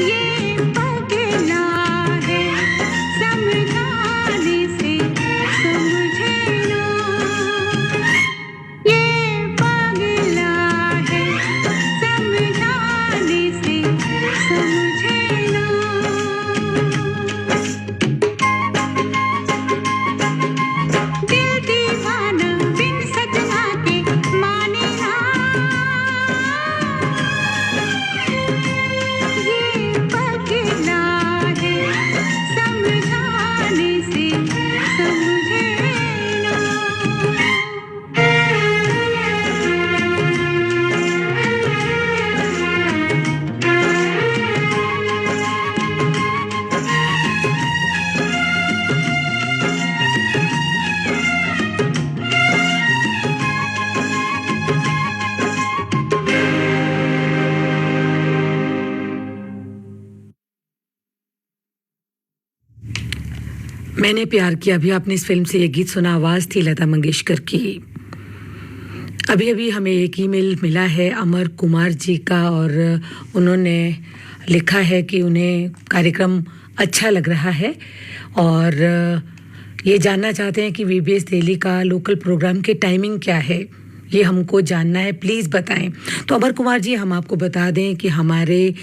ये पगला है मैंने प्यार किया, अभी आपने इस फिल्म से ये गीत सुना, आवाज़ थी लता मंगेशकर की। अभी अभी हमें एक ईमेल मिला है अमर कुमार जी का और उन्होंने लिखा है कि उन्हें कार्यक्रम अच्छा लग रहा है और ये जानना चाहते हैं कि वीबीएस दिल्ली का लोकल प्रोग्राम के टाइमिंग क्या है, ये हमको जानना है, प्लीज़ बताएं। तो अमर कुमार जी, हम आपको बता दें कि हमारे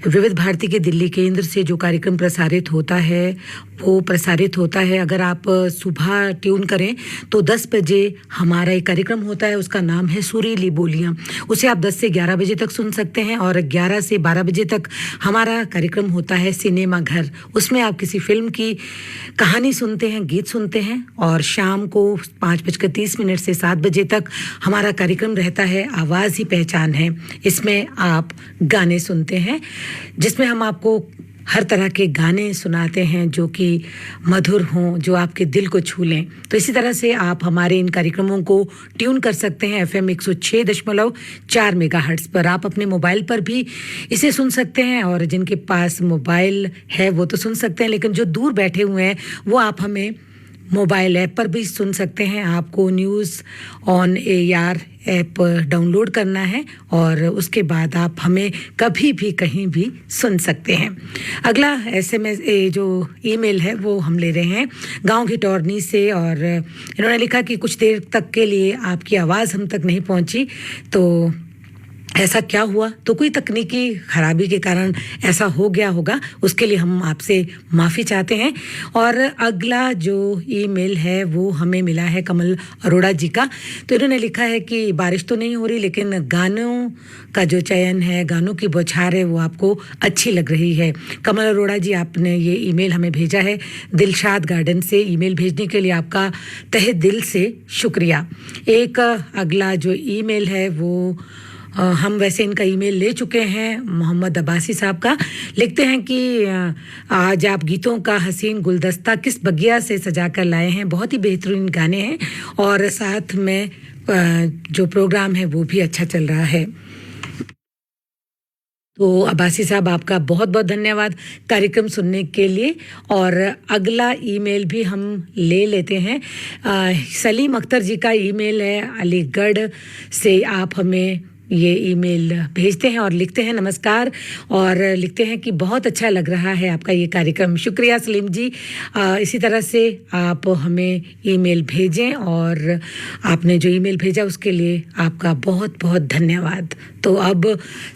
विविध भारती के दिल्ली केंद्र से जो कार्यक्रम प्रसारित होता है वो प्रसारित होता है, अगर आप सुबह ट्यून करें तो 10 बजे हमारा एक कार्यक्रम होता है, उसका नाम है सुरीली बोलियां। उसे आप 10 से 11 बजे तक सुन सकते हैं और 11 से 12 बजे तक हमारा कार्यक्रम होता है सिनेमा घर। उसमें आप किसी फिल्म की कहानी सुनते हैं, गीत सुनते हैं और शाम को 5:30 से 7 बजे तक हमारा कार्यक्रम रहता है आवाज़ ही पहचान है। इसमें आप गाने सुनते हैं जिसमें हम आपको हर तरह के गाने सुनाते हैं जो कि मधुर हों, जो आपके दिल को छू लें। तो इसी तरह से आप हमारे इन कार्यक्रमों को ट्यून कर सकते हैं FM 106.4 मेगाहर्ट्ज़ पर। आप अपने मोबाइल पर भी इसे सुन सकते हैं और जिनके पास मोबाइल है वो तो सुन सकते हैं, लेकिन जो दूर बैठे हुए हैं वो आप हमें मोबाइल ऐप पर भी सुन सकते हैं। आपको news on AR app download करना है और उसके बाद आप हमें कभी भी कहीं भी सुन सकते हैं। अगला SMS जो ईमेल है वो हम ले रहे हैं गांव की टॉर्नी से और इन्होंने लिखा कि कुछ देर तक के लिए आपकी आवाज़ हम तक नहीं पहुंची, तो ऐसा क्या हुआ? तो कोई तकनीकी खराबी के कारण ऐसा हो गया होगा, उसके लिए हम आपसे माफ़ी चाहते हैं। और अगला जो ईमेल है वो हमें मिला है कमल अरोड़ा जी का। तो इन्होंने लिखा है कि बारिश तो नहीं हो रही लेकिन गानों का जो चयन है, गानों की बौछार है वो आपको अच्छी लग रही है। कमल अरोड़ा जी, आपने ये ईमेल हमें भेजा है दिलशाद गार्डन से। ईमेल भेजने के लिए आपका तहे दिल से शुक्रिया। एक अगला जो ईमेल है वो हम वैसे इनका ईमेल ले चुके हैं, मोहम्मद अब्बासी साहब का। लिखते हैं कि आज आप गीतों का हसीन गुलदस्ता किस बगिया से सजा कर लाए हैं, बहुत ही बेहतरीन गाने हैं और साथ में जो प्रोग्राम है वो भी अच्छा चल रहा है। तो अब्बासी साहब, आपका बहुत बहुत धन्यवाद कार्यक्रम सुनने के लिए। और अगला ईमेल भी हम ले लेते हैं। सलीम अख्तर जी का ईमेल है अलीगढ़ से। आप हमें ये ईमेल भेजते हैं और लिखते हैं नमस्कार और लिखते हैं कि बहुत अच्छा लग रहा है आपका ये कार्यक्रम। शुक्रिया सलीम जी। इसी तरह से आप हमें ईमेल भेजें और आपने जो ईमेल भेजा उसके लिए आपका बहुत बहुत धन्यवाद। तो अब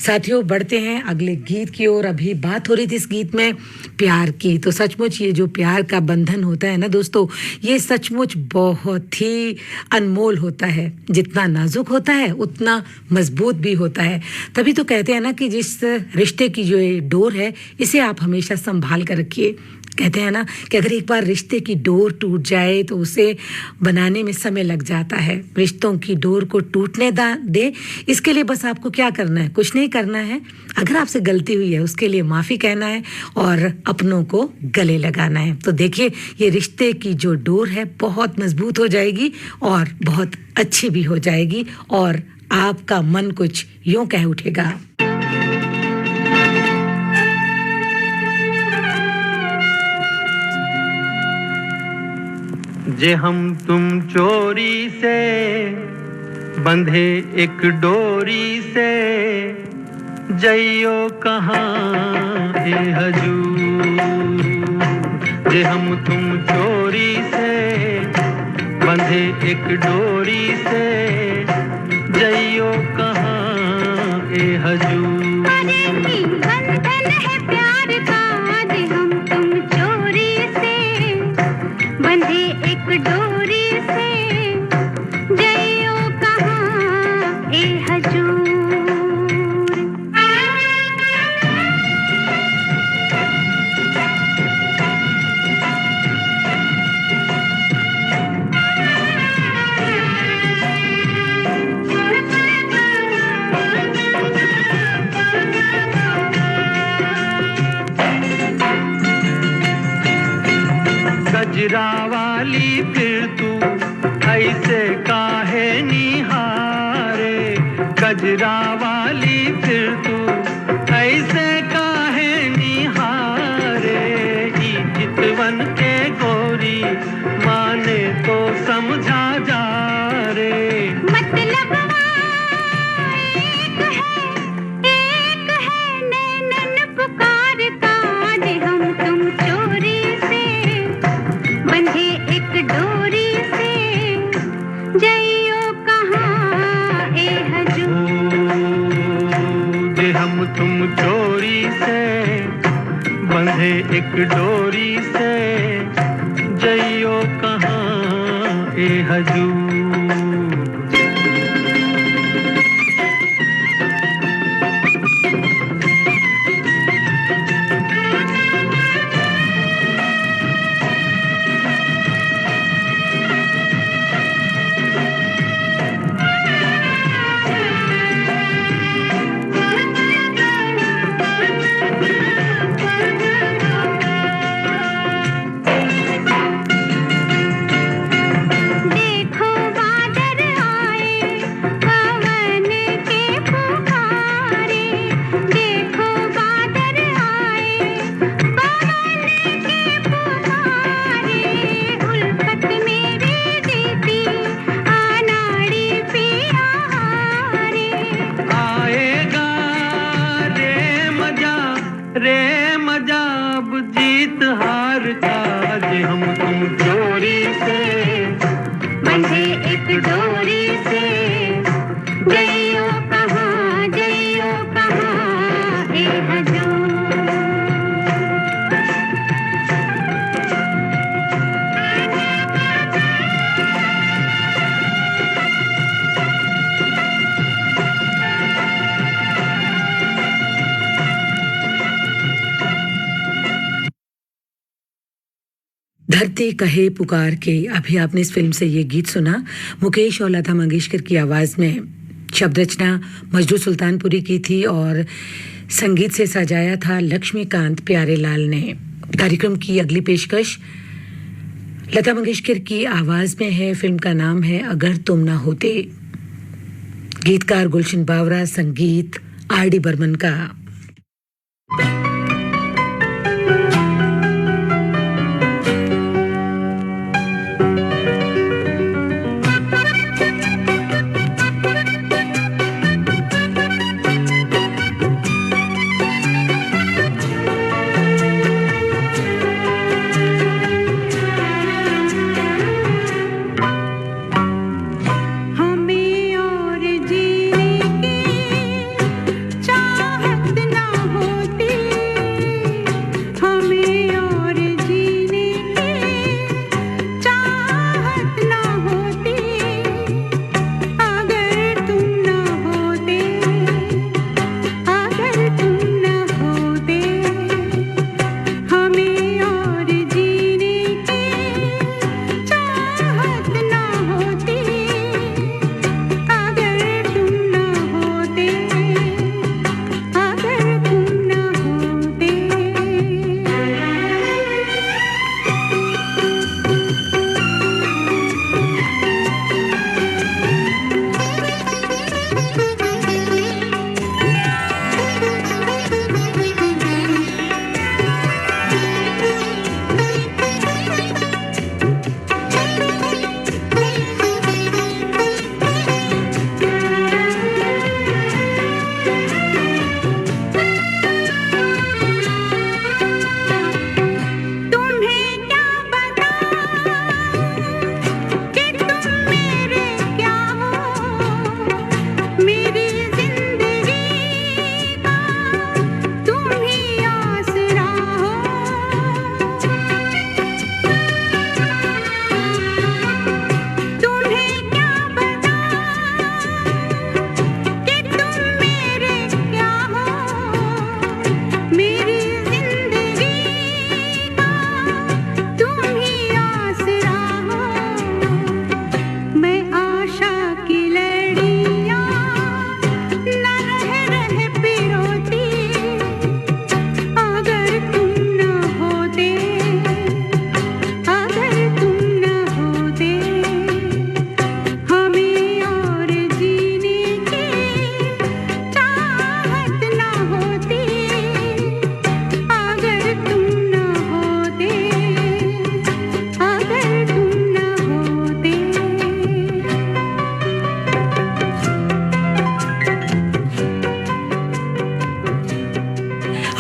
साथियों बढ़ते हैं अगले गीत की ओर। अभी बात हो रही थी इस गीत में प्यार की, तो सचमुच ये जो प्यार का बंधन होता है ना दोस्तों, ये सचमुच बहुत ही अनमोल होता है। जितना नाजुक होता है उतना मजबूत भी होता है। तभी तो कहते हैं ना कि जिस रिश्ते की जो ये डोर है इसे आप हमेशा संभाल कर रखिए। कहते हैं ना कि अगर एक बार रिश्ते की डोर टूट जाए तो उसे बनाने में समय लग जाता है। रिश्तों की डोर को टूटने दे, इसके लिए बस आपको क्या करना है? कुछ नहीं करना है। अगर आपसे गलती हुई है उसके लिए माफ़ी कहना है और अपनों को गले लगाना है। तो देखिए ये रिश्ते की जो डोर है बहुत मजबूत हो जाएगी और बहुत अच्छी भी हो जाएगी और आपका मन कुछ यूं कह उठेगा। जे हम तुम चोरी से बंधे एक डोरी से, जइयो कहाँ ए हजूर। जे हम तुम चोरी से बंधे एक डोरी से, जइयो कहाँ ए हजूर। अरे की बंधन है प्यार का, आज हम तुम चोरी से बंधे एक डोरी से, जइयो कहाँ ए हजूर। गजरा वाली फिर तू ऐसे काहे निहारे, गजरा वाली फिर तू ऐसे काहे निहारे। ई चितवन के गोरी जे हम तुम चोरी से बंधे एक डोरी से जइयो कहाँ ए हजूर। रे मजाब जीत हार का जे हम तुम चोरी से बंधे एक डोरी से जइयो कहाँ ए हजूर। धरती कहे पुकार के। अभी आपने इस फिल्म से ये गीत सुना मुकेश और लता मंगेशकर की आवाज में। शब्द रचना मजरू सुल्तानपुरी की थी और संगीत से सजाया था लक्ष्मीकांत प्यारेलाल ने। कार्यक्रम की अगली पेशकश लता मंगेशकर की आवाज में है। फिल्म का नाम है अगर तुम ना होते। गीतकार गुलशन बावरा, संगीत आर.डी. बर्मन का। हमें और जीने की चाहत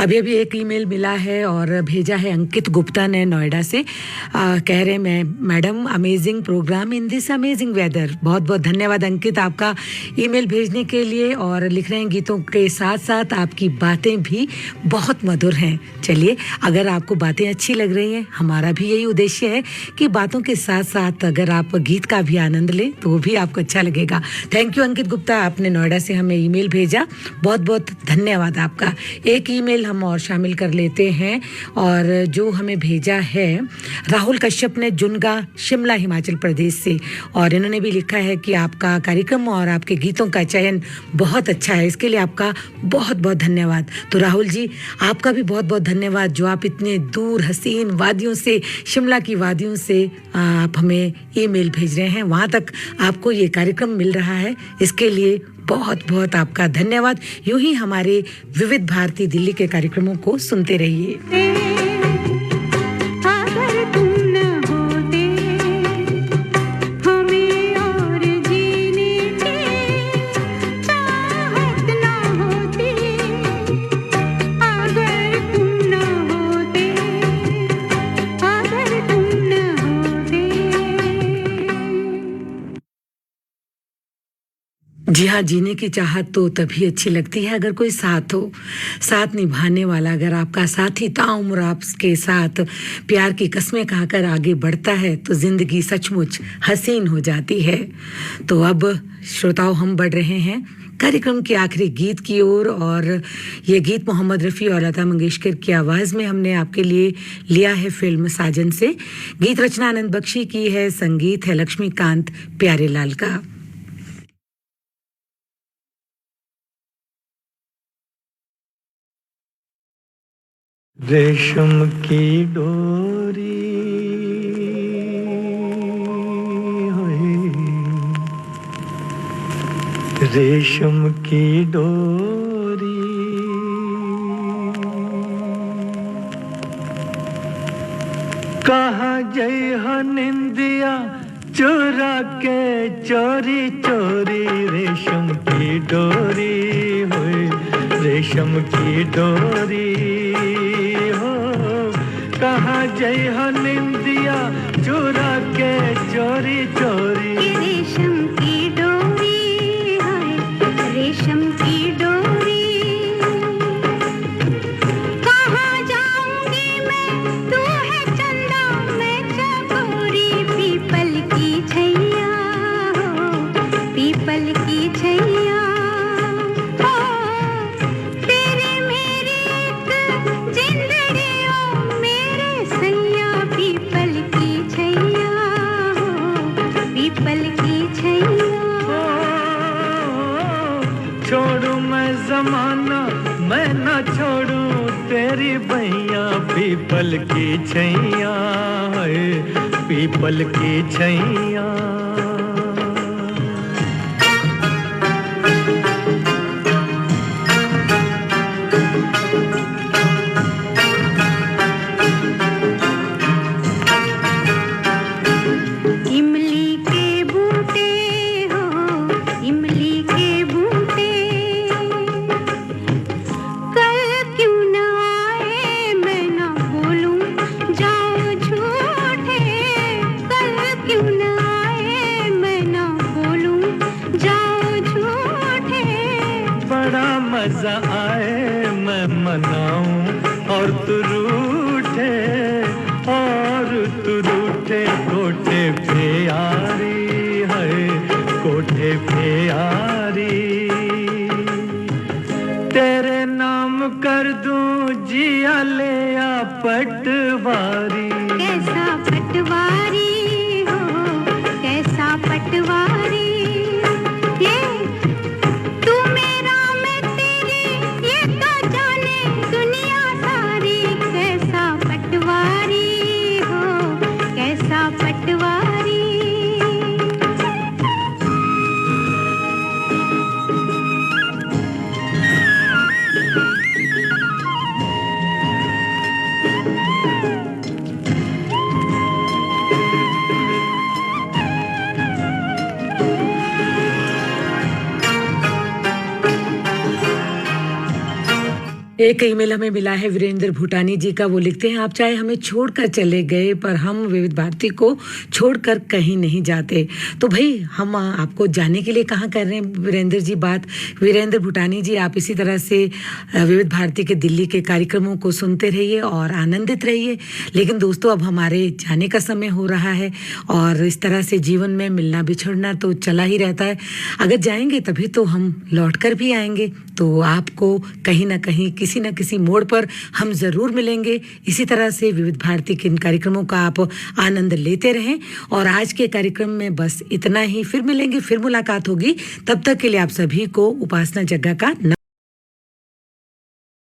अभी अभी एक ईमेल मिला है और भेजा है अंकित गुप्ता ने नोएडा से। कह रहे मैं madam amazing program in this amazing weather. बहुत बहुत धन्यवाद अंकित आपका ईमेल भेजने के लिए। और लिख रहे हैं गीतों के साथ साथ आपकी बातें भी बहुत मधुर हैं। चलिए, अगर आपको बातें अच्छी लग रही हैं, हमारा भी यही उद्देश्य है कि बातों के साथ साथ अगर आप गीत का भी आनंद लें तो वो भी आपको अच्छा लगेगा। थैंक यू अंकित गुप्ता, आपने नोएडा से हमें ईमेल भेजा, बहुत बहुत धन्यवाद आपका। एक ईमेल हम और शामिल कर लेते हैं और जो हमें भेजा है राहुल कश्यप ने जुनगा शिमला हिमाचल प्रदेश से। और इन्होंने भी लिखा है कि आपका कार्यक्रम और आपके गीतों का चयन बहुत अच्छा है, इसके लिए आपका बहुत बहुत धन्यवाद। तो राहुल जी, आपका भी बहुत बहुत धन्यवाद जो आप इतने दूर हसीन वादियों से, शिमला की वादियों से आप हमें ईमेल भेज रहे हैं, वहाँ तक आपको ये कार्यक्रम मिल रहा है, इसके लिए बहुत बहुत आपका धन्यवाद। यूं ही हमारे विविध भारती दिल्ली के कार्यक्रमों को सुनते रहिए। अगर तुम न होते हमें और जीने की चाहत न होती, अगर तुम न होते, अगर तुम न होते। जी हाँ, जीने की चाहत तो तभी अच्छी लगती है अगर कोई साथ हो, साथ निभाने वाला। अगर आपका साथी ताउम्र आपके साथ प्यार की कस्में खाकर आगे बढ़ता है तो जिंदगी सचमुच हसीन हो जाती है। तो अब श्रोताओं, हम बढ़ रहे हैं कार्यक्रम के आखिरी गीत की ओर और ये गीत मोहम्मद रफ़ी और लता मंगेशकर की आवाज़ में हमने आपके लिए लिया है फिल्म साजन से। गीत रचना आनंद बख्शी की है, संगीत है लक्ष्मीकांत प्यारेलाल का। रेशम की डोरी होए, रेशम की डोरी कहाँ जय निंदिया चुरा के चोरी चोरी, रेशम की डोरी होए, रेशम की डोरी कहाँ जय निंदिया चुरा के चोरी चोरी। रेशम की डोरी है, रेशम की डोरी, कहाँ जाऊंगी मैं, तू है चंदा मैं चकोरी। पीपल की छैया हो, पीपल की छैया हो, तेरे मेरी एक जिंदगी ओ मेरे सैया। पीपल की छैया हो, पीपल की छैया। छोड़ू मैं जमाना, मैं न छोड़ू तेरी भैया। पीपल की छैया है, पीपल की छैया। इमली के बूटे हो, इमली के बूटे, कल क्यों न आए मैं न बोलूं जाओ झूठे। कल क्यों न आए मैं न बोलूं जाओ झूठे। बड़ा मजा आए मैं मनाऊं और तू रूठे, और तू रूठे कोठे पे यारी है, कोठे पे यारी। तेरे नाम कर दूं जिया ले आ पटवारी। कैसा पटवारी हो, कैसा पटवारी, ये तू मेरा मैं तेरी, ये तो जाने दुनिया सारी। कैसा पटवारी हो, कैसा पटवारी। एक ईमेल हमें मिला है वीरेंद्र भूटानी जी का। वो लिखते हैं, आप चाहे हमें छोड़कर चले गए पर हम विविध भारती को छोड़कर कहीं नहीं जाते। तो भाई हम आपको जाने के लिए कहाँ कर रहे हैं वीरेंद्र जी बात। वीरेंद्र भूटानी जी, आप इसी तरह से विविध भारती के दिल्ली के कार्यक्रमों को सुनते रहिए और आनंदित रहिए। लेकिन दोस्तों, अब हमारे जाने का समय हो रहा है और इस तरह से जीवन में मिलना बिछड़ना तो चला ही रहता है। अगर जाएंगे तभी तो हम लौट कर भी आएंगे, तो आपको कहीं ना कहीं किसी न किसी मोड़ पर हम जरूर मिलेंगे। इसी तरह से विविध भारती के इन कार्यक्रमों का आप आनंद लेते रहें। और आज के कार्यक्रम में बस इतना ही। फिर मिलेंगे, फिर मुलाकात होगी। तब तक के लिए आप सभी को उपासना जग्गा का